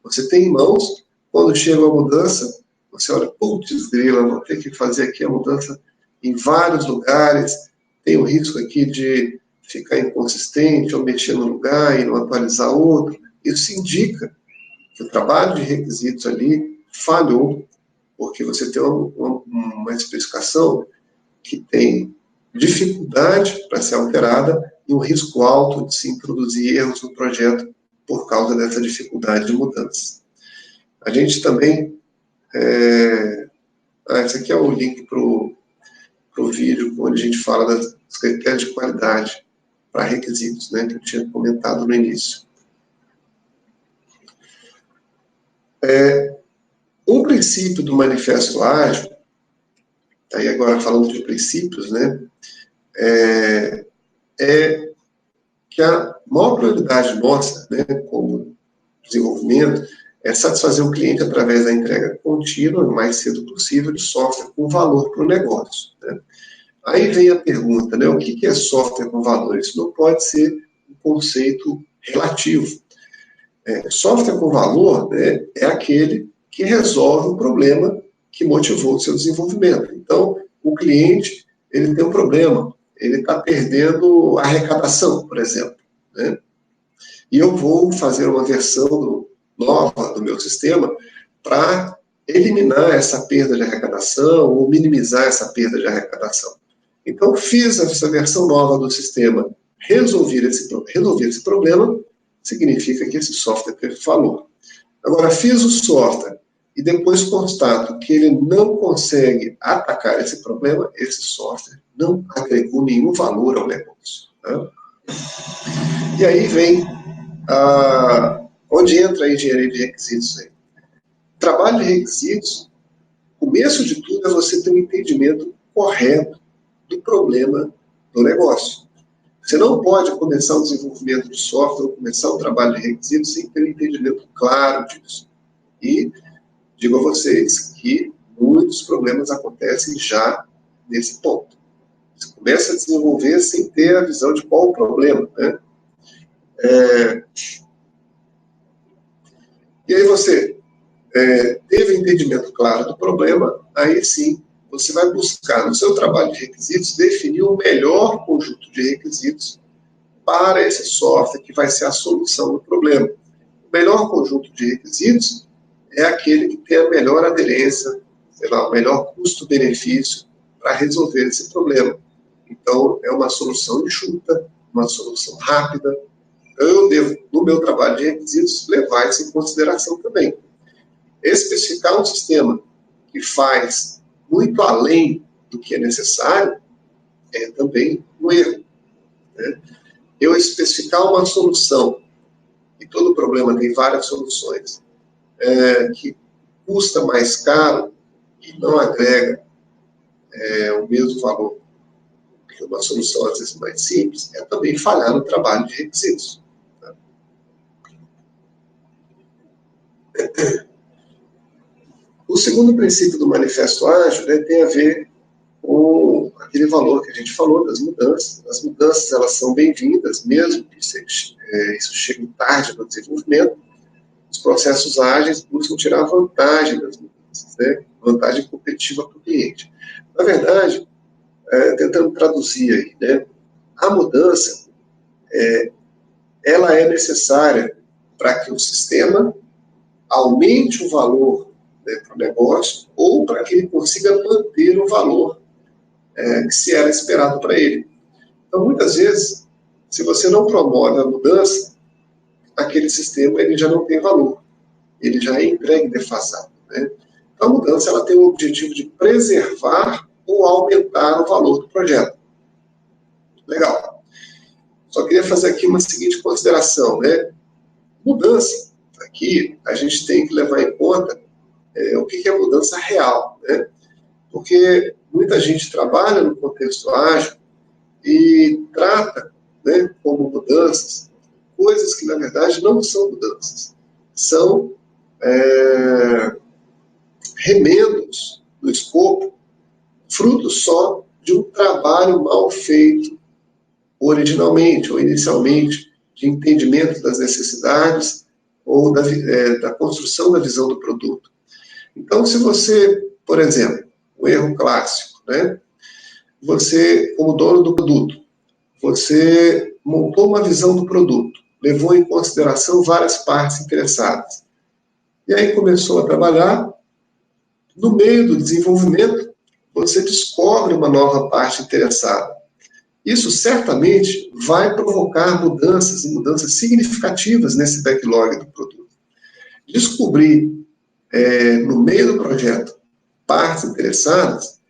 você tem em mãos, quando chega a mudança, você olha, putz, grila, vou ter que fazer aqui a mudança em vários lugares, tem o risco aqui de ficar inconsistente, ou mexer no lugar e não atualizar outro. Isso indica que o trabalho de requisitos ali falhou, porque você tem uma especificação que tem dificuldade para ser alterada e um risco alto de se introduzir erros no projeto por causa dessa dificuldade de mudança. A gente também... esse aqui é o link para o vídeo, onde a gente fala dos critérios de qualidade para requisitos, né, que eu tinha comentado no início. Um princípio do Manifesto Ágil, aí agora falando de princípios, né, é que a maior prioridade nossa, né, como desenvolvimento, é satisfazer o cliente através da entrega contínua, o mais cedo possível, de software com valor para o negócio, né. Aí vem a pergunta, né, o que é software com valor? Isso não pode ser um conceito relativo. Software com valor, né, é aquele que resolve o problema que motivou o seu desenvolvimento. Então, o cliente, ele tem um problema, ele está perdendo a arrecadação, por exemplo, né? E eu vou fazer uma versão nova do meu sistema para eliminar essa perda de arrecadação ou minimizar essa perda de arrecadação. Então, fiz essa versão nova do sistema, resolver esse problema, significa que esse software teve valor. Agora, fiz o software e depois constato que ele não consegue atacar esse problema, esse software não agregou nenhum valor ao negócio. Tá? E aí vem onde entra a engenharia de requisitos. Aí. Trabalho de requisitos, o começo de tudo é você ter um entendimento correto do problema do negócio. Você não pode começar um desenvolvimento de software ou começar um trabalho de requisitos sem ter um entendimento claro disso. E digo a vocês que muitos problemas acontecem já nesse ponto. Você começa a desenvolver sem ter a visão de qual o problema, né? E aí você teve entendimento claro do problema, aí sim você vai buscar no seu trabalho de requisitos definir o melhor conjunto de requisitos para esse software que vai ser a solução do problema. O melhor conjunto de requisitos é aquele que tem a melhor aderência, sei lá, o melhor custo-benefício para resolver esse problema. Então, é uma solução enxuta, uma solução rápida. Eu devo, no meu trabalho de requisitos, levar isso em consideração também. Especificar um sistema que faz muito além do que é necessário é também um erro, né? Eu especificar uma solução, e todo problema tem várias soluções, que custa mais caro e não agrega o mesmo valor que uma solução às vezes mais simples, é também falhar no trabalho de requisitos. Tá? O segundo princípio do Manifesto Ágil, né, tem a ver com aquele valor que a gente falou das mudanças. As mudanças, elas são bem-vindas, mesmo que isso chegue tarde no desenvolvimento. Os processos ágeis buscam tirar vantagem das mudanças, né? Vantagem competitiva para o cliente. Na verdade, tentando traduzir aí, né? A mudança, ela é necessária para que o sistema aumente o valor, né, para o negócio, ou para que ele consiga manter o valor que se era esperado para ele. Então, muitas vezes, se você não promove a mudança, aquele sistema ele já não tem valor, ele já é entregue defasado, né? Então, a mudança ela tem o objetivo de preservar ou aumentar o valor do projeto. Legal. Só queria fazer aqui uma seguinte consideração, né? Mudança, aqui a gente tem que levar em conta o que é mudança real, né? Porque muita gente trabalha no contexto ágil e trata, né, como mudanças coisas que, na verdade, não são mudanças. São remendos do escopo, fruto só de um trabalho mal feito originalmente ou inicialmente, de entendimento das necessidades ou da construção da visão do produto. Então, se você, por exemplo, um erro clássico, né? Você, como dono do produto, você montou uma visão do produto, levou em consideração várias partes interessadas. E aí começou a trabalhar, no meio do desenvolvimento, você descobre uma nova parte interessada. Isso certamente vai provocar mudanças, e mudanças significativas nesse backlog do produto. Descobrir, no meio do projeto, partes interessadas,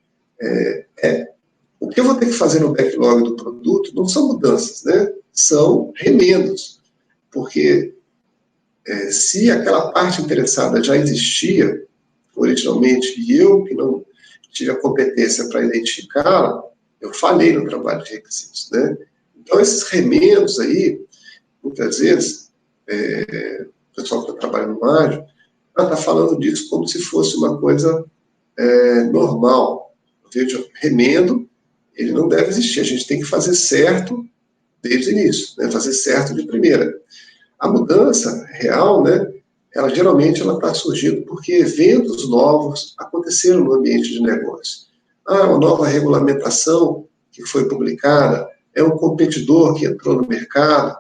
o que eu vou ter que fazer no backlog do produto não são mudanças, né? São remendos. Porque se aquela parte interessada já existia originalmente e eu que não tive a competência para identificá-la, eu falhei no trabalho de requisitos, né? Então, esses remendos aí, muitas vezes, o pessoal que trabalha no ágil está falando disso como se fosse uma coisa normal. Eu vejo remendo, ele não deve existir. A gente tem que fazer certo desde o início, né? Fazer certo de primeira. A mudança real, né? Ela geralmente está surgindo porque eventos novos aconteceram no ambiente de negócio. Uma nova regulamentação que foi publicada, um competidor que entrou no mercado,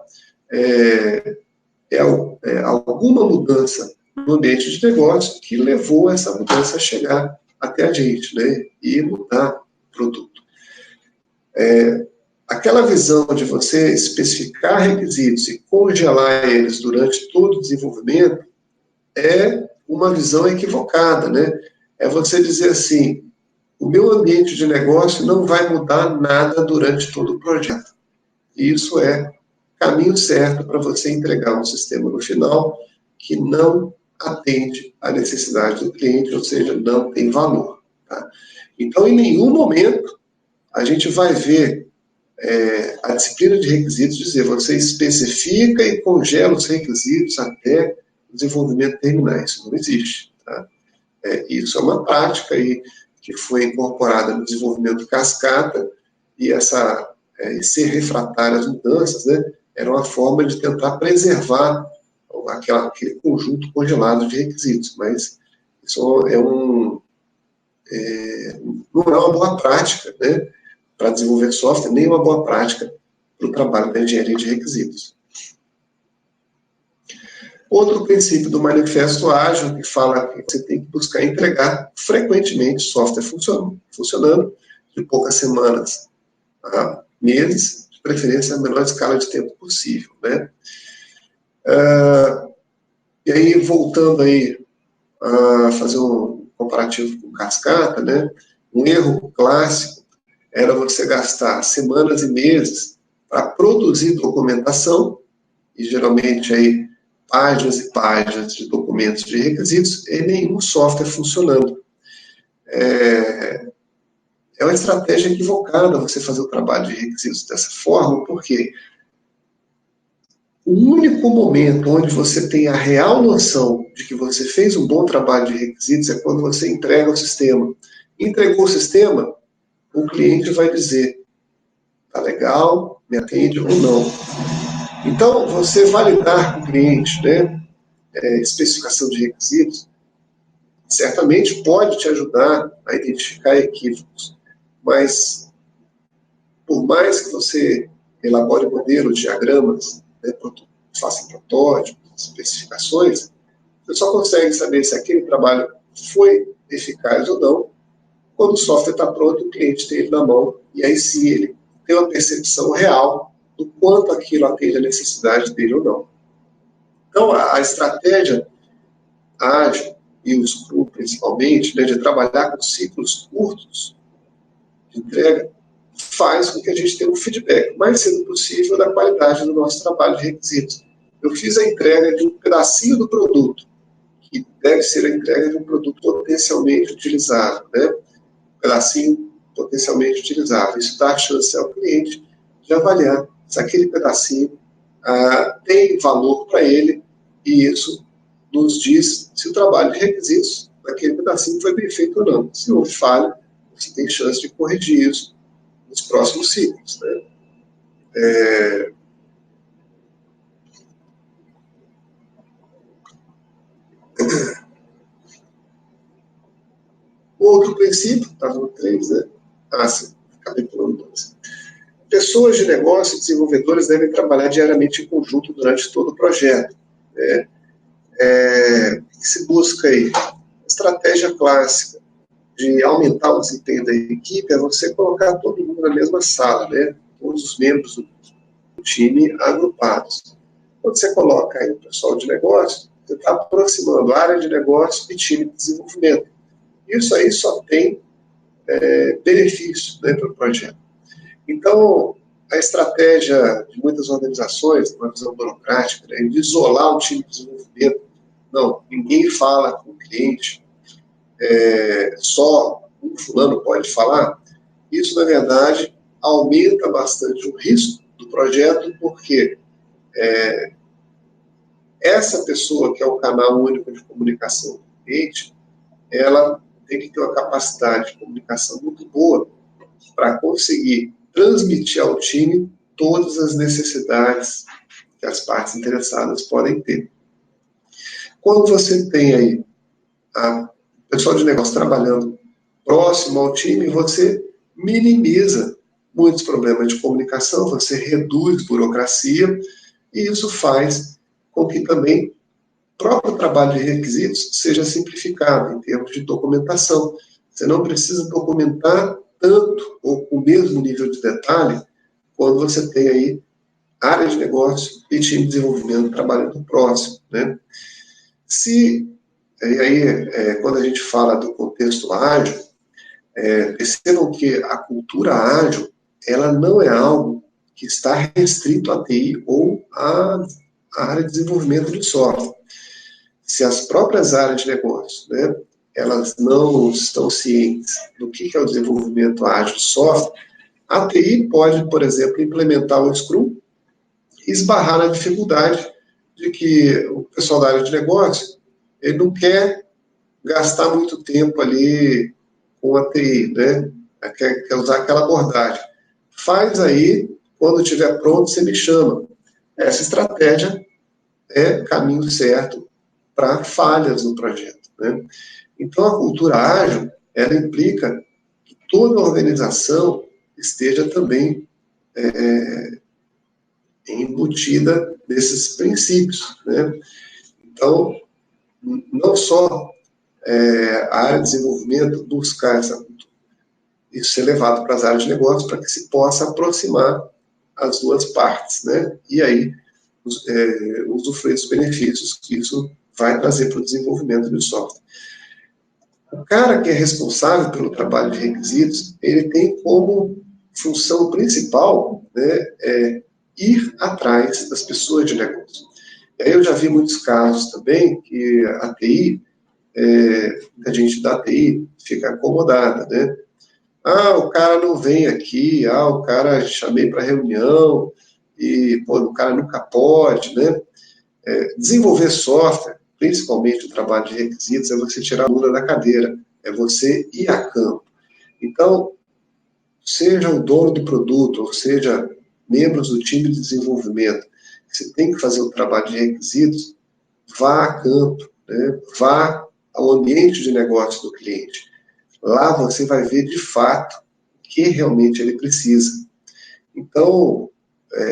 alguma mudança no ambiente de negócio que levou essa mudança a chegar até a gente, né? E mudar o produto. Aquela visão de você especificar requisitos e congelar eles durante todo o desenvolvimento é uma visão equivocada, né? É você dizer assim, o meu ambiente de negócio não vai mudar nada durante todo o projeto. E isso é caminho certo para você entregar um sistema no final que não atende à necessidade do cliente, ou seja, não tem valor. Tá? Então, em nenhum momento, a gente vai ver a disciplina de requisitos dizer você especifica e congela os requisitos até o desenvolvimento terminar. Isso não existe. Tá? Isso é uma prática aí que foi incorporada no desenvolvimento cascata e ser refratário às mudanças, né, era uma forma de tentar preservar aquele conjunto congelado de requisitos, mas isso não é uma boa prática, né, para desenvolver software, nem uma boa prática para o trabalho da engenharia de requisitos. Outro princípio do Manifesto Ágil, que fala que você tem que buscar entregar frequentemente software funcionando de poucas semanas a meses, de preferência a menor escala de tempo possível, né? E aí, voltando aí a fazer um comparativo com cascata, né? Um erro clássico era você gastar semanas e meses para produzir documentação, e geralmente aí páginas e páginas de documentos de requisitos e nenhum software funcionando. É uma estratégia equivocada você fazer o trabalho de requisitos dessa forma, porque o único momento onde você tem a real noção de que você fez um bom trabalho de requisitos é quando você entrega o sistema. Entregou o sistema, o cliente vai dizer, tá legal, me atende ou não. Então, você validar com o cliente, né, especificação de requisitos, certamente pode te ajudar a identificar equívocos, mas por mais que você elabore modelos, diagramas, né, faça protótipos, especificações, você só consegue saber se aquele trabalho foi eficaz ou não quando o software está pronto, o cliente tem ele na mão, e aí sim ele tem uma percepção real do quanto aquilo atende a necessidade dele ou não. Então, a estratégia ágil, e o Scrum principalmente, né, de trabalhar com ciclos curtos de entrega, faz com que a gente tenha um feedback o mais cedo possível da qualidade do nosso trabalho de requisitos. Eu fiz a entrega de um pedacinho do produto, que deve ser a entrega de um produto potencialmente utilizável, né? Um pedacinho potencialmente utilizável. Isso dá a chance ao cliente de avaliar se aquele pedacinho tem valor para ele, e isso nos diz se o trabalho de requisitos daquele pedacinho foi bem feito ou não. Se houve falha, você tem chance de corrigir isso nos próximos ciclos, né? O outro princípio, está no 3, né? Ah, sim, acabei pulando 2. Pessoas de negócio e desenvolvedores devem trabalhar diariamente em conjunto durante todo o projeto. Né? O que se busca aí? A estratégia clássica de aumentar o desempenho da equipe é você colocar todo mundo na mesma sala, né? Todos os membros do time agrupados. Quando você coloca aí o pessoal de negócio, você está aproximando a área de negócio e time de desenvolvimento. Isso aí só tem benefício, né, para o projeto. Então, a estratégia de muitas organizações, uma visão burocrática, né, de isolar o time de desenvolvimento. Não, ninguém fala com o cliente, só um fulano pode falar. Isso, na verdade, aumenta bastante o risco do projeto, porque essa pessoa que é o canal único de comunicação do cliente, ela tem que ter uma capacidade de comunicação muito boa para conseguir transmitir ao time todas as necessidades que as partes interessadas podem ter. Quando você tem aí o pessoal de negócio trabalhando próximo ao time, você minimiza muitos problemas de comunicação, você reduz burocracia, e isso faz com que também o próprio trabalho de requisitos seja simplificado em termos de documentação. Você não precisa documentar tanto ou com o mesmo nível de detalhe quando você tem aí área de negócio e time de desenvolvimento trabalhando próximo, né? E aí, quando a gente fala do contexto ágil, percebam que a cultura ágil, ela não é algo que está restrito à TI ou à área de desenvolvimento de software. Se as próprias áreas de negócio, né, elas não estão cientes do que é o desenvolvimento ágil de software, a TI pode, por exemplo, implementar o Scrum e esbarrar na dificuldade de que o pessoal da área de negócio ele não quer gastar muito tempo ali com a TI, né? Quer usar aquela abordagem. Faz aí, quando estiver pronto, você me chama. Essa estratégia é caminho certo para falhas no projeto, né? Então, a cultura ágil, ela implica que toda organização esteja também embutida nesses princípios, né? Então, não só a área de desenvolvimento buscar essa cultura, isso ser levado para as áreas de negócio para que se possa aproximar as duas partes, né? E aí usufruir dos benefícios que isso vai trazer para o desenvolvimento do software. O cara que é responsável pelo trabalho de requisitos, ele tem como função principal, né, ir atrás das pessoas de negócio. E aí eu já vi muitos casos também que a TI, a gente da TI fica acomodada, né? Ah, o cara não vem aqui, o cara chamei para reunião, e pô, o cara nunca pode, né? Desenvolver software, principalmente o trabalho de requisitos, é você tirar a bunda da cadeira, é você ir a campo. Então, seja o dono do produto, ou seja, membros do time de desenvolvimento, você tem que fazer o trabalho de requisitos, vá a campo, né? Vá ao ambiente de negócio do cliente. Lá você vai ver de fato o que realmente ele precisa. Então,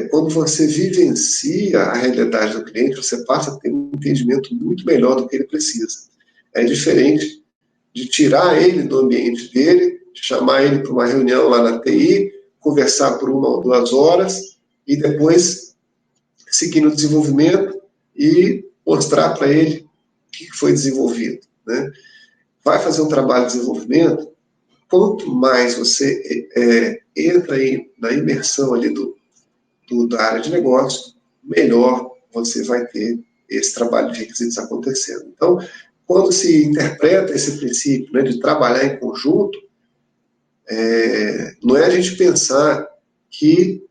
quando você vivencia a realidade do cliente, você passa a ter um entendimento muito melhor do que ele precisa. É diferente de tirar ele do ambiente dele, chamar ele para uma reunião lá na TI, conversar por 1 ou 2 horas e depois seguir no desenvolvimento e mostrar para ele o que foi desenvolvido, né? Vai fazer um trabalho de desenvolvimento, quanto mais você entra aí na imersão ali da área de negócio, melhor você vai ter esse trabalho de requisitos acontecendo. Então, quando se interpreta esse princípio, né, de trabalhar em conjunto, não é a gente pensar que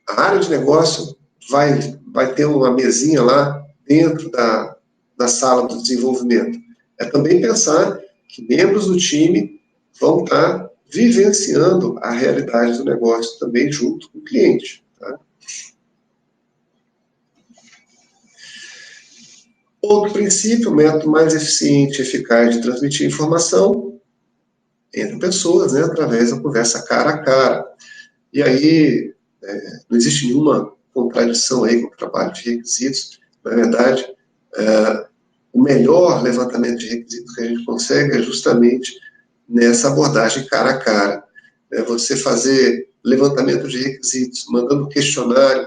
a área de negócio vai ter uma mesinha lá dentro da sala do desenvolvimento. É também pensar que membros do time vão estar vivenciando a realidade do negócio também junto com o cliente. Tá? Outro princípio, o método mais eficiente e eficaz de transmitir informação entre pessoas, né, através da conversa cara a cara. E aí, não existe nenhuma contradição aí com o trabalho de requisitos. Na verdade, o melhor levantamento de requisitos que a gente consegue é justamente nessa abordagem cara a cara. Você fazer levantamento de requisitos, mandando questionário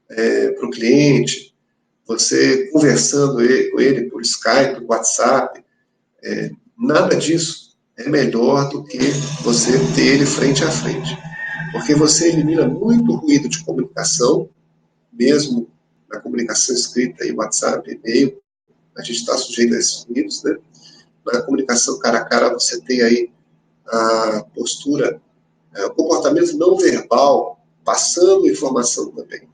para o cliente, você conversando com ele por Skype, por WhatsApp, nada disso é melhor do que você ter ele frente a frente. Porque você elimina muito ruído de comunicação, mesmo na comunicação escrita, aí, WhatsApp, e-mail, a gente está sujeito a esses ruídos, né? Na comunicação cara a cara, você tem aí a postura, o comportamento não verbal, passando informação também,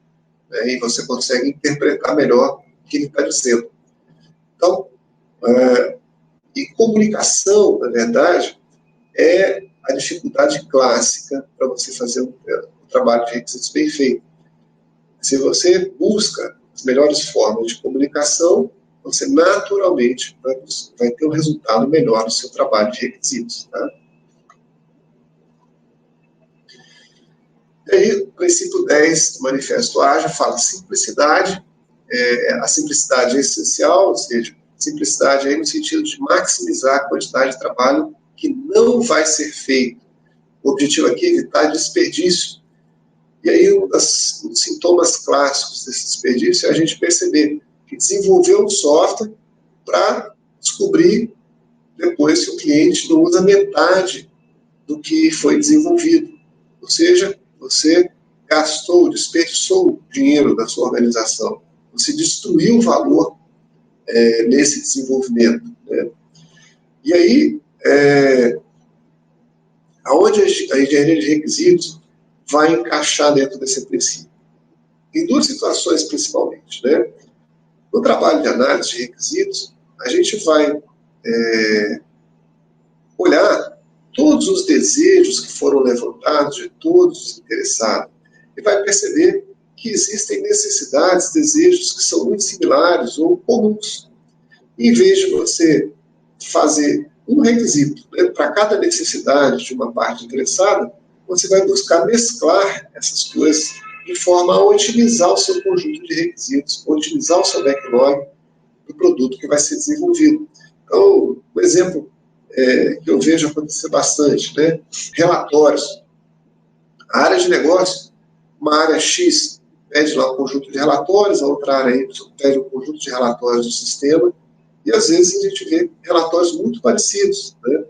né? E você consegue interpretar melhor o que ele está dizendo. Então, e comunicação, na verdade, é a dificuldade clássica para você fazer um trabalho de requisitos bem feito. Se você busca as melhores formas de comunicação, você naturalmente vai ter um resultado melhor no seu trabalho de requisitos. Tá? E aí, o princípio 10 do Manifesto Ágil fala simplicidade. A simplicidade é essencial, ou seja, simplicidade aí no sentido de maximizar a quantidade de trabalho que não vai ser feito. O objetivo aqui é evitar desperdício. E aí, um dos sintomas clássicos desse desperdício é a gente perceber que desenvolveu um software para descobrir depois que o cliente não usa metade do que foi desenvolvido. Ou seja, você gastou, desperdiçou o dinheiro da sua organização. Você destruiu o valor nesse desenvolvimento. Né? E aí, aonde a engenharia de requisitos vai encaixar dentro desse princípio? Em duas situações, principalmente. Né? No trabalho de análise de requisitos, a gente vai olhar todos os desejos que foram levantados de todos os interessados e vai perceber que existem necessidades, desejos que são muito similares ou comuns. Em vez de você fazer um requisito, né, para cada necessidade de uma parte interessada, você vai buscar mesclar essas coisas de forma a otimizar o seu conjunto de requisitos, otimizar o seu backlog do produto que vai ser desenvolvido. Então, um exemplo que eu vejo acontecer bastante, né? Relatórios. A área de negócio, uma área X pede lá um conjunto de relatórios, a outra área Y pede um conjunto de relatórios do sistema, e às vezes a gente vê relatórios muito parecidos. Né?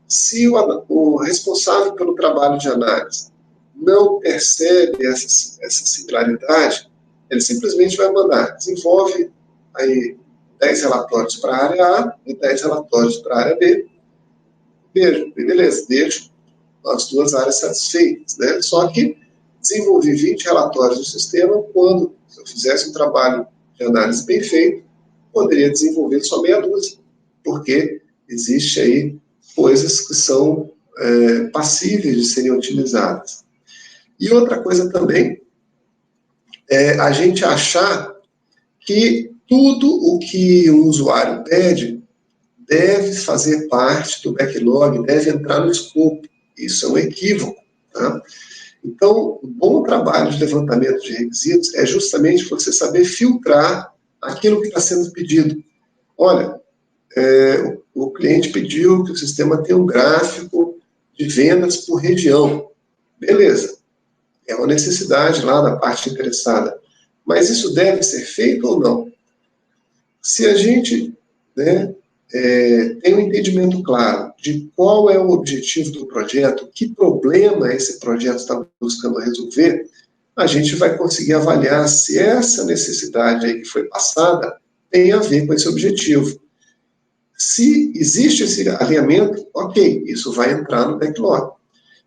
Se o responsável pelo trabalho de análise não percebe essa similaridade, ele simplesmente vai mandar, desenvolve aí 10 relatórios para a área A e 10 relatórios para a área B. Beleza, deixo as duas áreas satisfeitas. Né? Só que desenvolvi 20 relatórios do sistema quando, se eu fizesse um trabalho de análise bem feito, poderia desenvolver só meia dúzia, porque existe aí coisas que são passíveis de serem utilizadas. E outra coisa também é a gente achar que tudo o que o usuário pede deve fazer parte do backlog, deve entrar no escopo. Isso é um equívoco. Tá? Então, o bom trabalho de levantamento de requisitos é justamente você saber filtrar aquilo que está sendo pedido. Olha, o cliente pediu que o sistema tenha um gráfico de vendas por região. Beleza, é uma necessidade lá da parte interessada. Mas isso deve ser feito ou não? Se a gente tem um entendimento claro de qual é o objetivo do projeto, que problema esse projeto está buscando resolver, a gente vai conseguir avaliar se essa necessidade aí que foi passada tem a ver com esse objetivo. Se existe esse alinhamento, ok, isso vai entrar no backlog.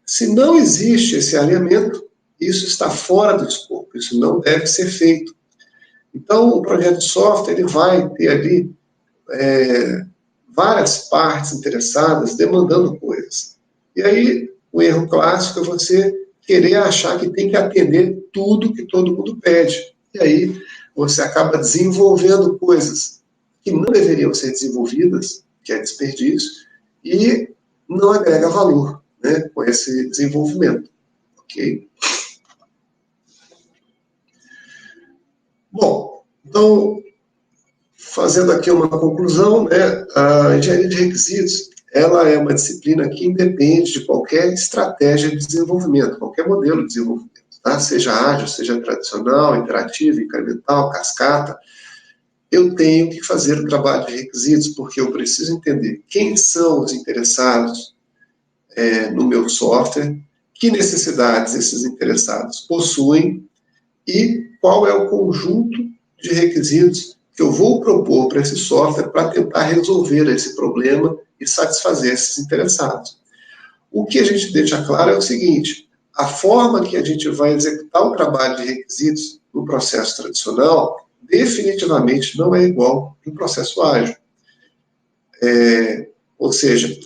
Se não existe esse alinhamento, isso está fora do escopo, isso não deve ser feito. Então, o projeto de software ele vai ter ali várias partes interessadas demandando coisas. E aí, o erro clássico é você querer achar que tem que atender tudo que todo mundo pede. E aí, você acaba desenvolvendo coisas que não deveriam ser desenvolvidas, que é desperdício, e não agrega valor, né, com esse desenvolvimento. Ok? Bom, então, fazendo aqui uma conclusão, né, a engenharia de requisitos, ela é uma disciplina que independe de qualquer estratégia de desenvolvimento, qualquer modelo de desenvolvimento, tá? Seja ágil, seja tradicional, interativo, incremental, cascata, eu tenho que fazer o trabalho de requisitos, porque eu preciso entender quem são os interessados no meu software, que necessidades esses interessados possuem e qual é o conjunto de requisitos que eu vou propor para esse software para tentar resolver esse problema e satisfazer esses interessados. O que a gente deixa claro é o seguinte: a forma que a gente vai executar o trabalho de requisitos no processo tradicional definitivamente não é igual no processo ágil. Ou seja,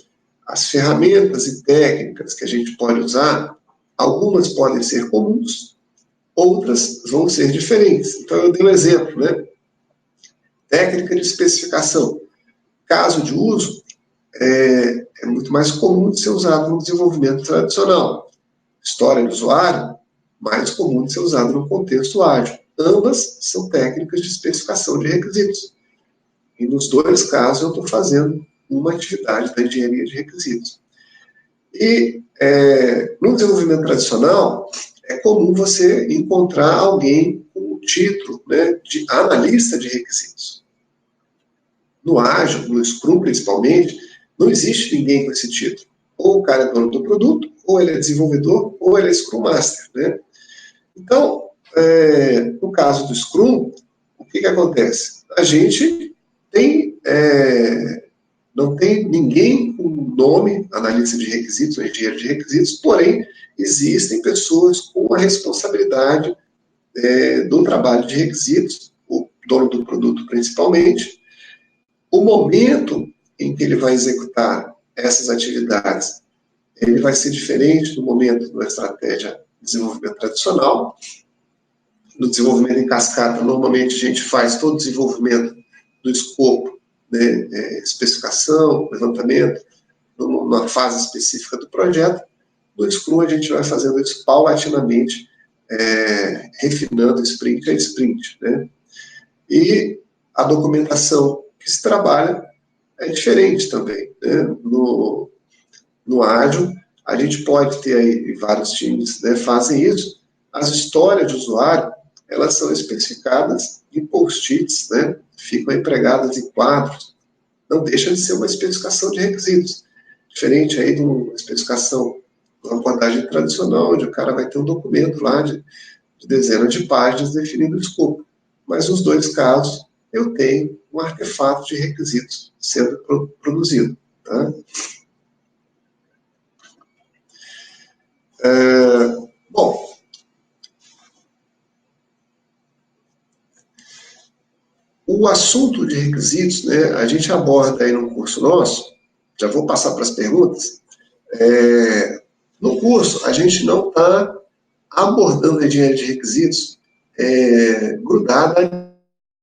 as ferramentas e técnicas que a gente pode usar, algumas podem ser comuns, outras vão ser diferentes. Então, eu dei um exemplo, né? Técnica de especificação. Caso de uso, é muito mais comum de ser usado no desenvolvimento tradicional. História do usuário, mais comum de ser usado no contexto ágil. Ambas são técnicas de especificação de requisitos. E nos dois casos eu estou fazendo uma atividade da engenharia de requisitos. E no desenvolvimento tradicional, é comum você encontrar alguém com o título, né, de analista de requisitos. No ágil, no Scrum principalmente, não existe ninguém com esse título. Ou o cara é dono do produto, ou ele é desenvolvedor, ou ele é Scrum Master, né? Então, no caso do Scrum, o que acontece? A gente não tem ninguém com nome, analista de requisitos, ou engenheiro de requisitos, porém, existem pessoas com a responsabilidade do trabalho de requisitos, o dono do produto principalmente. O momento em que ele vai executar essas atividades, ele vai ser diferente do momento da estratégia de desenvolvimento tradicional. No desenvolvimento em cascata, normalmente a gente faz todo o desenvolvimento do escopo, né, especificação, levantamento, numa fase específica do projeto. No Scrum, a gente vai fazendo isso paulatinamente, refinando sprint a sprint, né? E a documentação que se trabalha é diferente também, né? No ágil, a gente pode ter aí, vários times, né, fazem isso, as histórias de usuário, elas são especificadas em post-its, né, ficam empregadas em quadros, não deixa de ser uma especificação de requisitos, diferente aí de uma especificação, uma abordagem tradicional, onde o cara vai ter um documento lá de dezenas de páginas definindo o escopo. Mas nos dois casos, eu tenho um artefato de requisitos sendo produzido. Tá? Bom, o assunto de requisitos, né, a gente aborda aí no curso nosso, já vou passar para as perguntas. No curso, a gente não está abordando a engenharia de requisitos grudada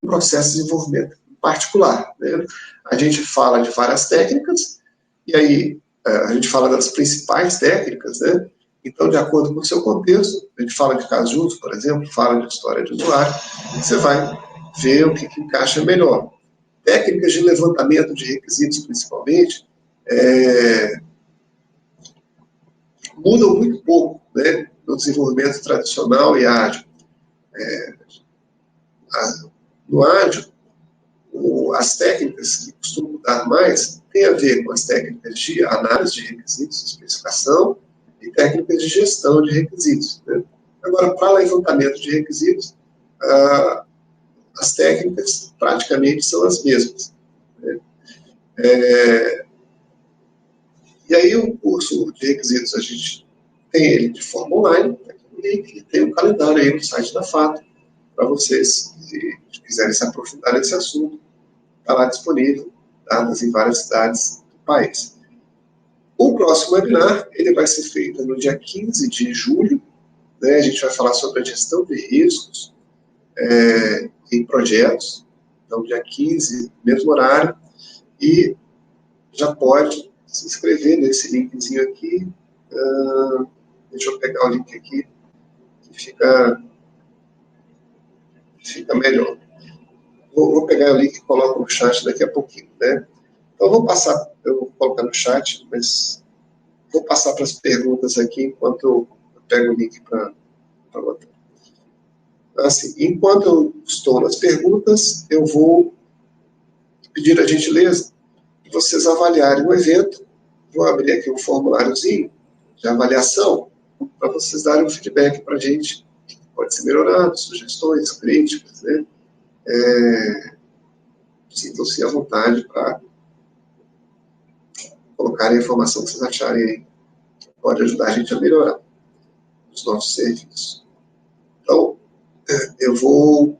no processo de desenvolvimento particular. Né? A gente fala de várias técnicas, e aí a gente fala das principais técnicas, né? Então, de acordo com o seu contexto, a gente fala de casos de uso, por exemplo, fala de história de usuário, você vai ver o que encaixa melhor. Técnicas de levantamento de requisitos, principalmente, mudam muito pouco, né, no desenvolvimento tradicional e ágil. No ágil, as técnicas que costumam mudar mais têm a ver com as técnicas de análise de requisitos, especificação, e técnicas de gestão de requisitos. Né? Agora, para levantamento de requisitos, as técnicas praticamente são as mesmas. Né? E aí o curso de requisitos, a gente tem ele de forma online, e tem um calendário aí no site da FATO, para vocês, se quiserem se aprofundar nesse assunto, está lá disponível, datas em várias cidades do país. O próximo webinar, ele vai ser feito no dia 15 de julho, né? A gente vai falar sobre a gestão de riscos em projetos, Então, dia 15, mesmo horário, e já pode se inscrever nesse linkzinho aqui. Deixa eu pegar o link aqui, que fica melhor. Vou pegar o link e coloco no chat daqui a pouquinho, né? Então, eu vou colocar no chat, mas vou passar para as perguntas aqui enquanto eu pego o link para botar. Assim, enquanto eu estou nas perguntas, eu vou pedir a gentileza de vocês avaliarem o evento. Vou abrir aqui um formuláriozinho de avaliação para vocês darem um feedback para a gente. Pode ser melhorado, sugestões, críticas, né? Sintam-se à vontade para colocar a informação que vocês acharem aí, que pode ajudar a gente a melhorar os nossos serviços. Então, deixa eu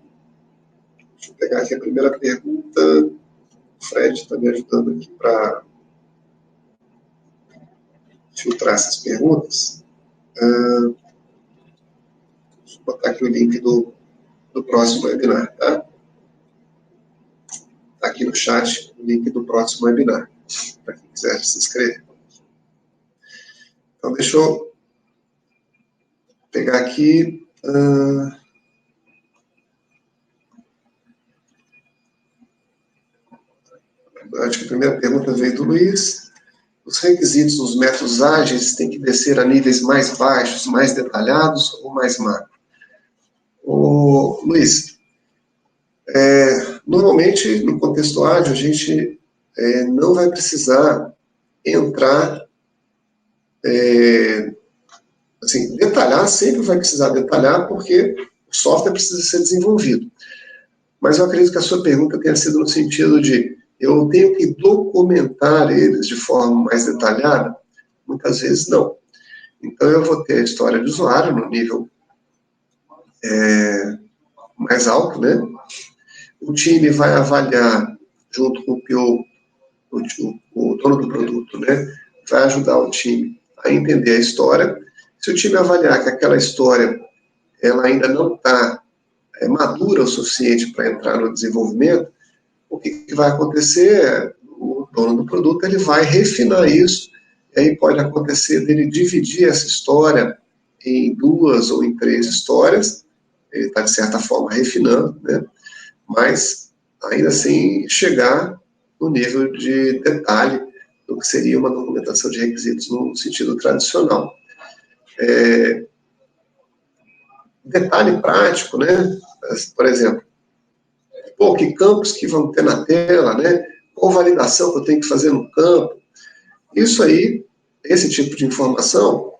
pegar aqui a primeira pergunta. O Fred está me ajudando aqui para filtrar essas perguntas. Deixa eu botar aqui o link do próximo webinar, tá? Está aqui no chat o link do próximo webinar, para quem quiser se inscrever. Então, deixa eu pegar aqui. Acho que a primeira pergunta veio do Luiz. Os requisitos dos métodos ágeis têm que descer a níveis mais baixos, mais detalhados ou mais macro? Luiz, normalmente, no contexto ágil, a gente não vai precisar entrar, assim, detalhar, sempre vai precisar detalhar, porque o software precisa ser desenvolvido. Mas eu acredito que a sua pergunta tenha sido no sentido de eu tenho que documentar eles de forma mais detalhada? Muitas vezes não. Então eu vou ter a história de usuário no nível mais alto, né? O time vai avaliar, junto com o PO, o dono do produto, né? Vai ajudar o time a entender a história. Se o time avaliar que aquela história ela ainda não está madura o suficiente para entrar no desenvolvimento, o que vai acontecer? O dono do produto ele vai refinar isso, e aí pode acontecer dele dividir essa história em 2 ou em 3 histórias, ele está, de certa forma, refinando, né? Mas, ainda assim, chegar no nível de detalhe do que seria uma documentação de requisitos no sentido tradicional. Detalhe prático, né? Por exemplo, que campos que vão ter na tela, né? Qual validação que eu tenho que fazer no campo. Isso aí, esse tipo de informação,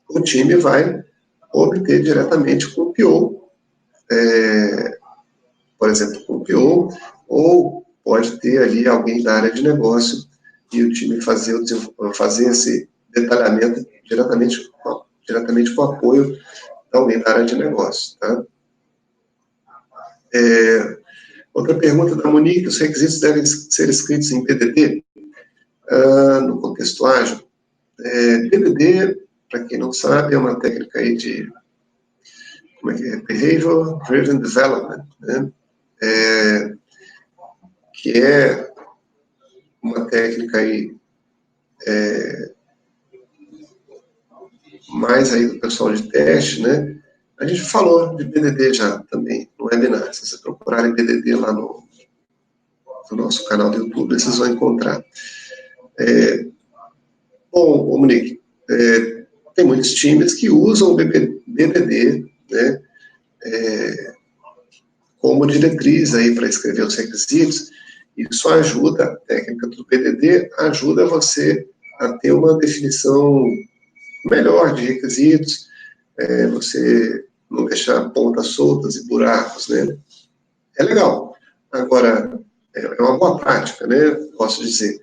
o time vai obter diretamente com o PO, por exemplo, com o PO, ou pode ter ali alguém da área de negócio e o time fazer esse detalhamento diretamente com o apoio de alguém da área de negócio. Tá? Outra pergunta da Monique: os requisitos devem ser escritos em BDD? No contexto ágil, BDD, para quem não sabe, é uma técnica aí de Behavioral Driven Development, né? Que é uma técnica aí mais aí do pessoal de teste, né? A gente falou de BDD já também no webinar. Se vocês procurarem BDD lá no nosso canal do YouTube, vocês vão encontrar. Bom, Monique, tem muitos times que usam o BDD, né, como diretriz aí para escrever os requisitos. Isso ajuda, a técnica do BDD ajuda você a ter uma definição melhor de requisitos, você não deixar pontas soltas e buracos, né? É legal. Agora, é uma boa prática, né? Posso dizer.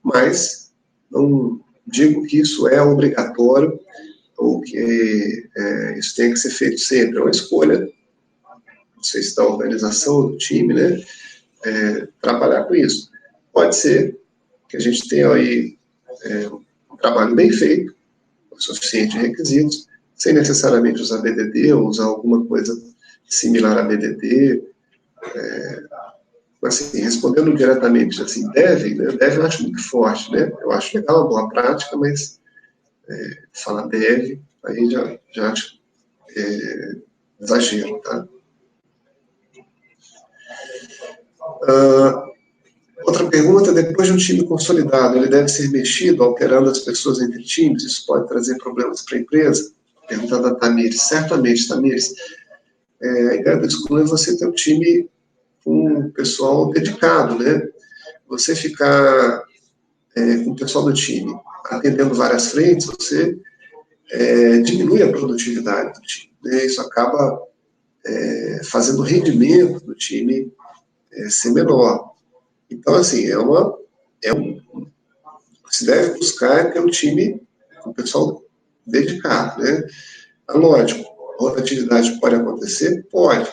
Mas não digo que isso é obrigatório ou que isso tem que ser feito sempre. É uma escolha, não sei se da organização, do time, né? Trabalhar com isso. Pode ser que a gente tenha aí um trabalho bem feito, o suficiente de requisitos, sem necessariamente usar BDD ou usar alguma coisa similar a BDD, Assim, respondendo diretamente, assim, deve, né? Deve eu acho muito forte, né? Eu acho legal, uma boa prática, mas falar deve, aí já acho exagero, tá? Outra pergunta, depois de um time consolidado, ele deve ser mexido, alterando as pessoas entre times? Isso pode trazer problemas para a empresa? Pergunta da Tamires. Certamente, Tamires. A ideia do Scrum é você ter um time com um pessoal dedicado, né? Você ficar com o pessoal do time atendendo várias frentes, você diminui a produtividade do time, né? Isso acaba fazendo o rendimento do time ser menor. Então, assim, se deve buscar ter um time com o pessoal dedicado, né? Lógico, rotatividade pode acontecer? Pode.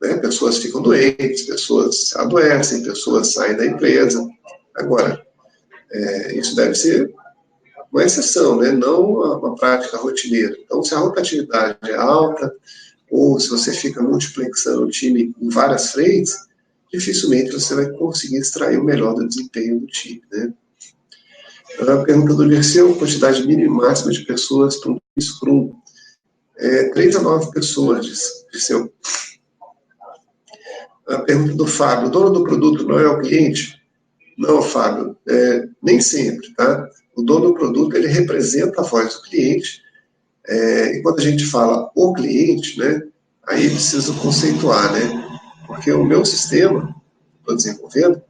Né? Pessoas ficam doentes, pessoas adoecem, pessoas saem da empresa. Agora, isso deve ser uma exceção, né? Não uma prática rotineira. Então, se a rotatividade é alta, ou se você fica multiplexando o time em várias frentes, dificilmente você vai conseguir extrair o melhor do desempenho do time, né? A pergunta do Dirceu, quantidade mínima e máxima de pessoas para um Scrum. 3 a 9 pessoas, Dirceu. A pergunta do Fábio, o dono do produto não é o cliente? Não, Fábio, nem sempre, tá? O dono do produto, ele representa a voz do cliente, e quando a gente fala o cliente, né, aí precisa conceituar, né? Porque o meu sistema, que estou desenvolvendo,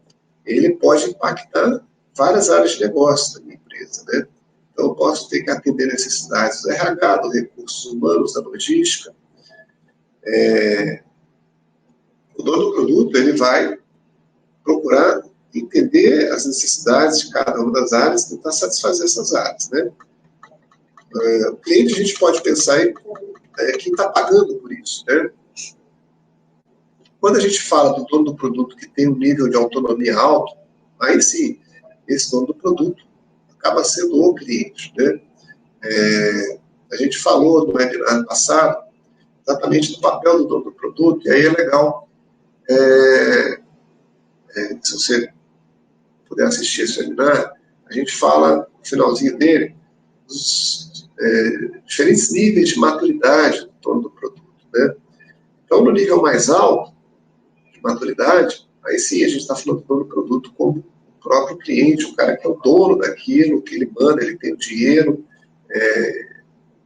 ele pode impactar várias áreas de negócio da minha empresa, né? Então, eu posso ter que atender necessidades do RH, dos recursos humanos, da logística. O dono do produto, ele vai procurar entender as necessidades de cada uma das áreas e tentar satisfazer essas áreas, né? O cliente, a gente pode pensar em quem está pagando por isso, né? Quando a gente fala do dono do produto que tem um nível de autonomia alto, aí sim, esse dono do produto acaba sendo o cliente, né? A gente falou no webinar passado exatamente do papel do dono do produto, e aí é legal, se você puder assistir esse webinar, a gente fala, no finalzinho dele, dos diferentes níveis de maturidade do dono do produto, né? Então, no nível mais alto de maturidade, aí sim a gente está falando do dono do produto como o próprio cliente, o cara que é o dono daquilo, que ele manda, ele tem o dinheiro,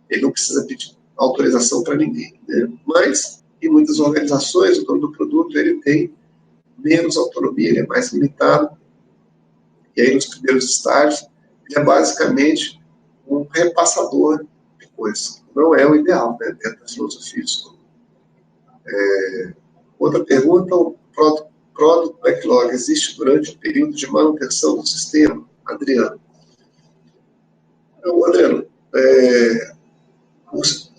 ele não precisa pedir autorização para ninguém, né? Mas, em muitas organizações, o dono do produto, ele tem menos autonomia, ele é mais limitado, e aí nos primeiros estágios, ele é basicamente um repassador de coisas. Não é o ideal, né, dentro da filosofia. Outra pergunta, o Product Backlog existe durante o período de manutenção do sistema? Adriano. Então, Adriano,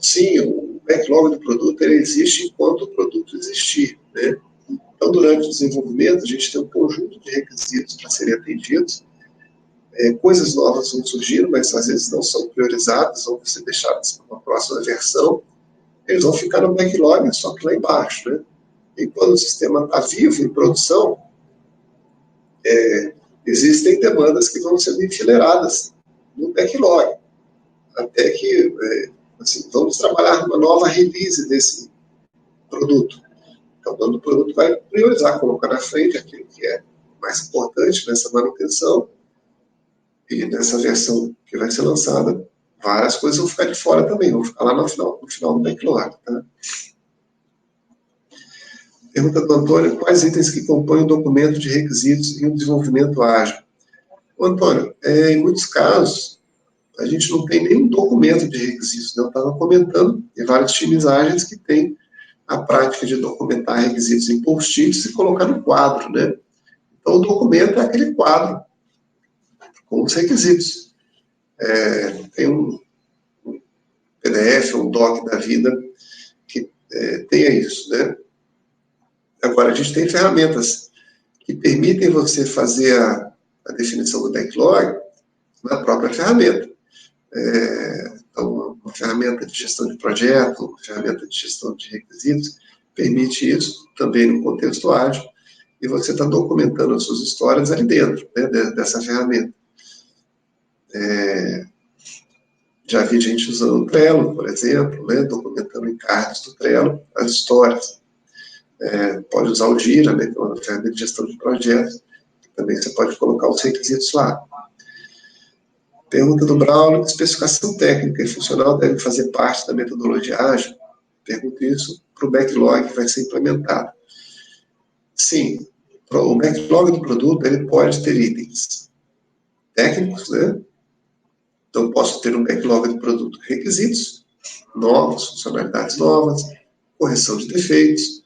sim, o backlog do produto ele existe enquanto o produto existir, né? Então, durante o desenvolvimento, a gente tem um conjunto de requisitos para serem atendidos, coisas novas vão surgir, mas às vezes não são priorizadas, vão ser deixadas para uma próxima versão, eles vão ficar no backlog, só que lá embaixo, né? E quando o sistema está vivo, em produção, existem demandas que vão sendo enfileiradas no backlog, até que, assim, vamos trabalhar numa nova release desse produto. Então, o dono do produto vai priorizar, colocar na frente aquilo que é mais importante nessa manutenção, e nessa versão que vai ser lançada, várias coisas vão ficar de fora também, vão ficar lá no final do backlog. Tá? Pergunta do Antônio, quais itens que compõem o documento de requisitos em um desenvolvimento ágil? Ô, Antônio, em muitos casos, a gente não tem nenhum documento de requisitos, né? Eu estava comentando, tem vários times ágeis que têm a prática de documentar requisitos em post-its e colocar no quadro, né? Então, o documento é aquele quadro com os requisitos. Tem um PDF, um doc da vida que tenha isso, né? Agora, a gente tem ferramentas que permitem você fazer a definição do backlog na própria ferramenta. Então, uma ferramenta de gestão de projeto, uma ferramenta de gestão de requisitos, permite isso também no contexto ágil, e você está documentando as suas histórias ali dentro, né, dessa ferramenta. Já vi gente usando o Trello, por exemplo, né, documentando em cards do Trello as histórias. Pode usar o Gira, né, que é uma ferramenta de gestão de projetos, também você pode colocar os requisitos lá. Pergunta do Braulio: especificação técnica e funcional deve fazer parte da metodologia ágil? Pergunto isso para o backlog que vai ser implementado. Sim, o backlog do produto ele pode ter itens técnicos, né? Então, posso ter um backlog do produto, requisitos novos, funcionalidades novas, correção de defeitos,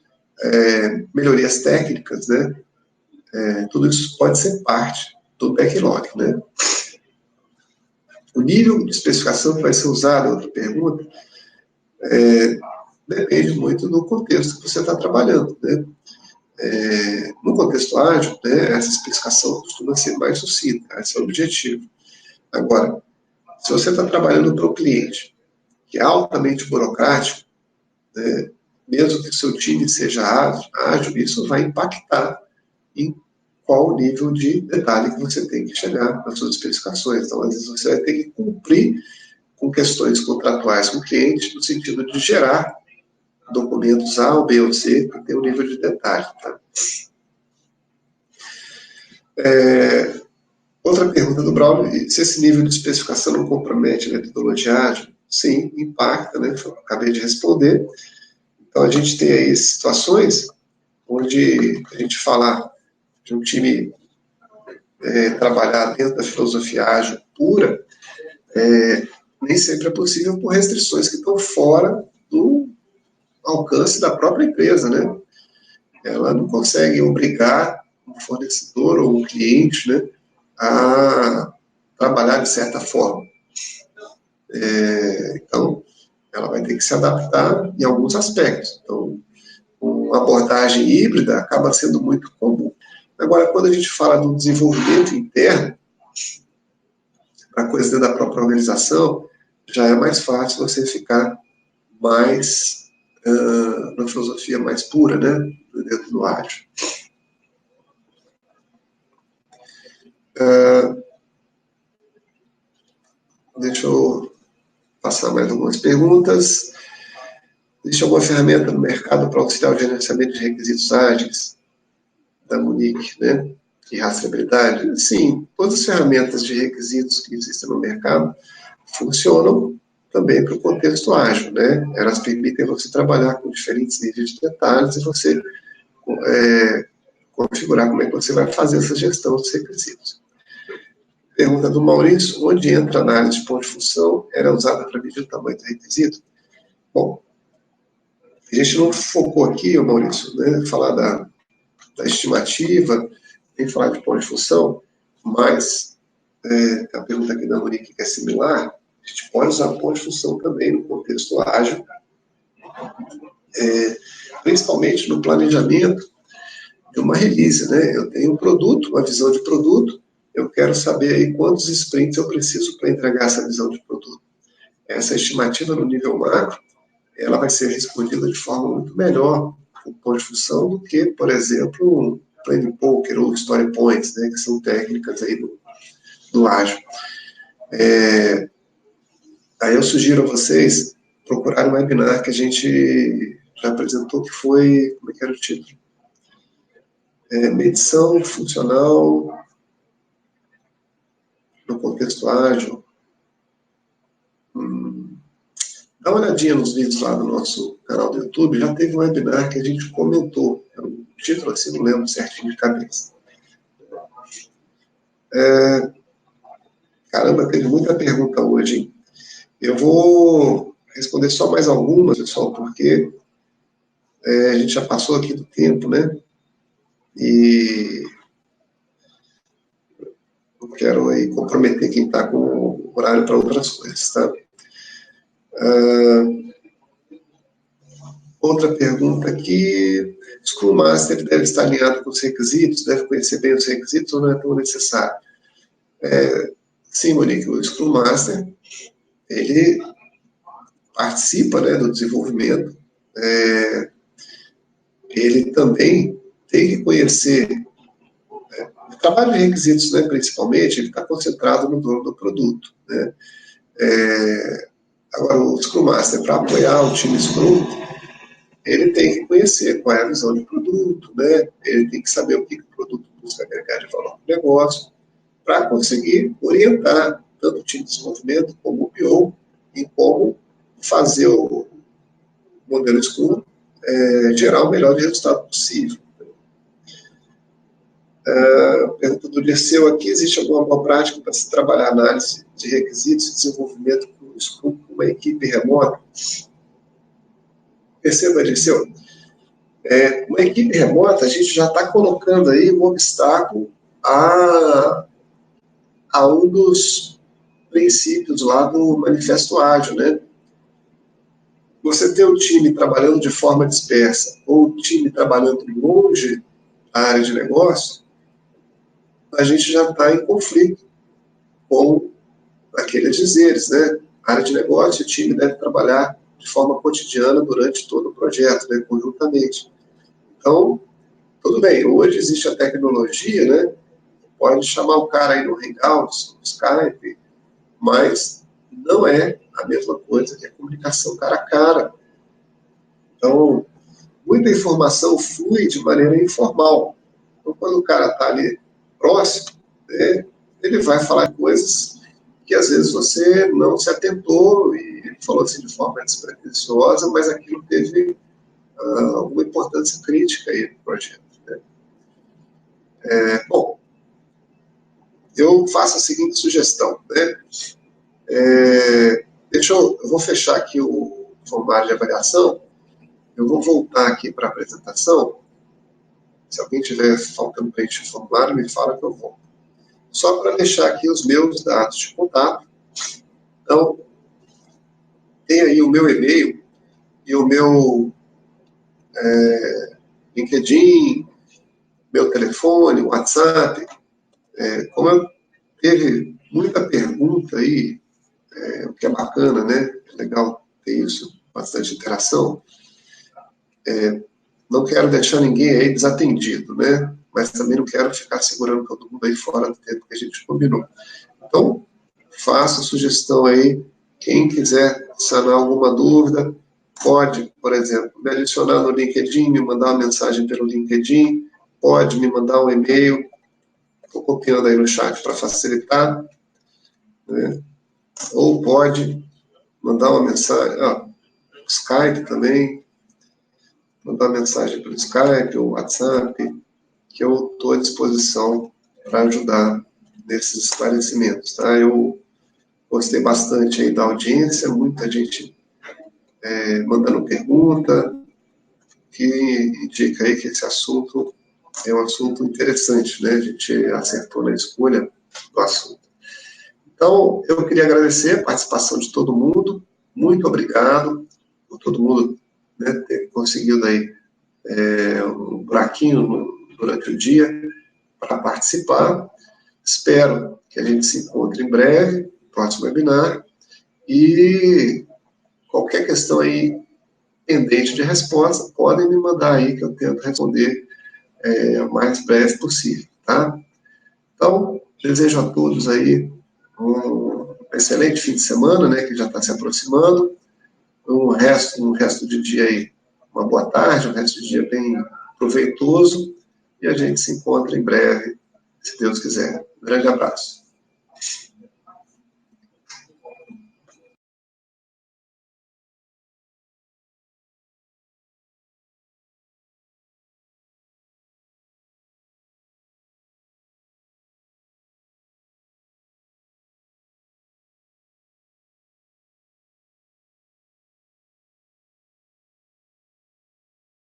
melhorias técnicas, né? Tudo isso pode ser parte do backlog, né? O nível de especificação que vai ser usado, outra pergunta, depende muito do contexto que você está trabalhando, né? No contexto ágil, né, essa especificação costuma ser mais sucinta, esse é o objetivo. Agora, se você está trabalhando para o cliente, que é altamente burocrático, né, mesmo que o seu time seja ágil, isso vai impactar em qual o nível de detalhe que você tem que chegar nas suas especificações. Então, às vezes, você vai ter que cumprir com questões contratuais com o cliente, no sentido de gerar documentos A, ou B ou C, que tem um nível de detalhe. Tá? Outra pergunta do Braulio: se esse nível de especificação não compromete a metodologia ágil? Sim, impacta, né? Eu acabei de responder. Então, a gente tem aí situações onde a gente fala de um time trabalhar dentro da filosofia ágil pura, nem sempre é possível por restrições que estão fora do alcance da própria empresa, né? Ela não consegue obrigar um fornecedor ou um cliente, né, a trabalhar de certa forma. Então, ela vai ter que se adaptar em alguns aspectos. Então, uma abordagem híbrida acaba sendo muito comum. Agora, quando a gente fala do desenvolvimento interno, para coisas dentro da própria organização, já é mais fácil você ficar mais na filosofia mais pura, né, dentro do ágil. Deixa eu passar mais algumas perguntas. Existe alguma ferramenta no mercado para auxiliar o gerenciamento de requisitos ágeis da Monique, né? E rastreabilidade? Sim, todas as ferramentas de requisitos que existem no mercado funcionam também para o contexto ágil, né? Elas permitem você trabalhar com diferentes níveis de detalhes e você configurar como é que você vai fazer essa gestão dos requisitos. Pergunta do Maurício: onde entra a análise de ponto de função? Era usada para medir o tamanho do requisito? Bom, a gente não focou aqui, Maurício, né, falar da estimativa, nem falar de ponto de função, mas a pergunta aqui da Monique, que é similar, a gente pode usar ponto de função também no contexto ágil, principalmente no planejamento de uma release, né? Eu tenho um produto, uma visão de produto, eu quero saber aí quantos sprints eu preciso para entregar essa visão de produto. Essa estimativa no nível macro, ela vai ser respondida de forma muito melhor com ponto de função do que, por exemplo, um planning poker ou story points, né, que são técnicas aí do ágil. Aí eu sugiro a vocês procurarem um webinar que a gente já apresentou, que foi, como é que era o título? Medição funcional no contexto ágil. Dá uma olhadinha nos vídeos lá do nosso canal do YouTube, já teve um webinar que a gente comentou. O título assim, não lembro certinho de cabeça. Caramba, teve muita pergunta hoje, hein? Eu vou responder só mais algumas, pessoal, porque a gente já passou aqui do tempo, né? E não quero aí comprometer quem está com o horário para outras coisas, tá? Outra pergunta aqui: Scrum Master deve estar alinhado com os requisitos, deve conhecer bem os requisitos ou não é tão necessário? Sim, Monique, o Scrum Master, ele participa, né, do desenvolvimento, ele também tem que conhecer, né, o trabalho de requisitos, né, principalmente, ele está concentrado no dono do produto, né. Agora, o Scrum Master, para apoiar o time Scrum, ele tem que conhecer qual é a visão de produto, né, ele tem que saber o que o produto busca agregar de valor para o negócio, para conseguir orientar tanto o time de desenvolvimento como o PO em como fazer o modelo Scrum gerar o melhor resultado possível. Pergunta do Dirceu aqui: existe alguma boa prática para se trabalhar análise de requisitos e desenvolvimento com Scrum com uma equipe remota? Perceba, Dirceu, uma equipe remota, a gente já está colocando aí um obstáculo a um dos princípios lá do Manifesto Ágil, né? Você ter o time trabalhando de forma dispersa ou o time trabalhando longe da área de negócio, a gente já está em conflito com aqueles dizeres, né? A área de negócio, o time deve trabalhar de forma cotidiana durante todo o projeto, né? Conjuntamente. Então, tudo bem, hoje existe a tecnologia, né? Pode chamar o cara aí no Hangouts, no Skype, mas não é a mesma coisa que a comunicação cara a cara. Então, muita informação flui de maneira informal. Então, quando o cara está ali próximo, né, ele vai falar coisas que às vezes você não se atentou, e ele falou assim de forma despretensiosa, mas aquilo teve uma importância crítica aí no projeto. Né? Bom, eu faço a seguinte sugestão, né? Eu vou fechar aqui o formulário de avaliação, eu vou voltar aqui para a apresentação. Se alguém tiver faltando preencher o formulário, me fala que eu volto. Só para deixar aqui os meus dados de contato. Então, tem aí o meu e-mail e o meu LinkedIn, meu telefone, WhatsApp. Como eu teve muita pergunta aí, o que é bacana, né? É legal ter isso, bastante interação. Não quero deixar ninguém aí desatendido, né? Mas também não quero ficar segurando todo mundo aí fora do tempo que a gente combinou. Então, faça a sugestão aí. Quem quiser sanar alguma dúvida, pode, por exemplo, me adicionar no LinkedIn, me mandar uma mensagem pelo LinkedIn, pode me mandar um e-mail, estou copiando aí no chat para facilitar, né? Ou pode mandar uma mensagem, Skype também, mandar mensagem pelo Skype ou WhatsApp, que eu estou à disposição para ajudar nesses esclarecimentos, tá? Eu gostei bastante aí da audiência, muita gente mandando pergunta, que indica aí que esse assunto é um assunto interessante, né? A gente acertou na escolha do assunto. Então, eu queria agradecer a participação de todo mundo, muito obrigado por todo mundo, né, ter conseguido aí um buraquinho durante o dia para participar. Espero que a gente se encontre em breve, no próximo webinar, e qualquer questão aí pendente de resposta, podem me mandar aí que eu tento responder o mais breve possível, tá? Então, desejo a todos aí um excelente fim de semana, né, que já está se aproximando, um resto de dia aí, uma boa tarde, um resto de dia bem proveitoso, e a gente se encontra em breve, se Deus quiser. Um grande abraço.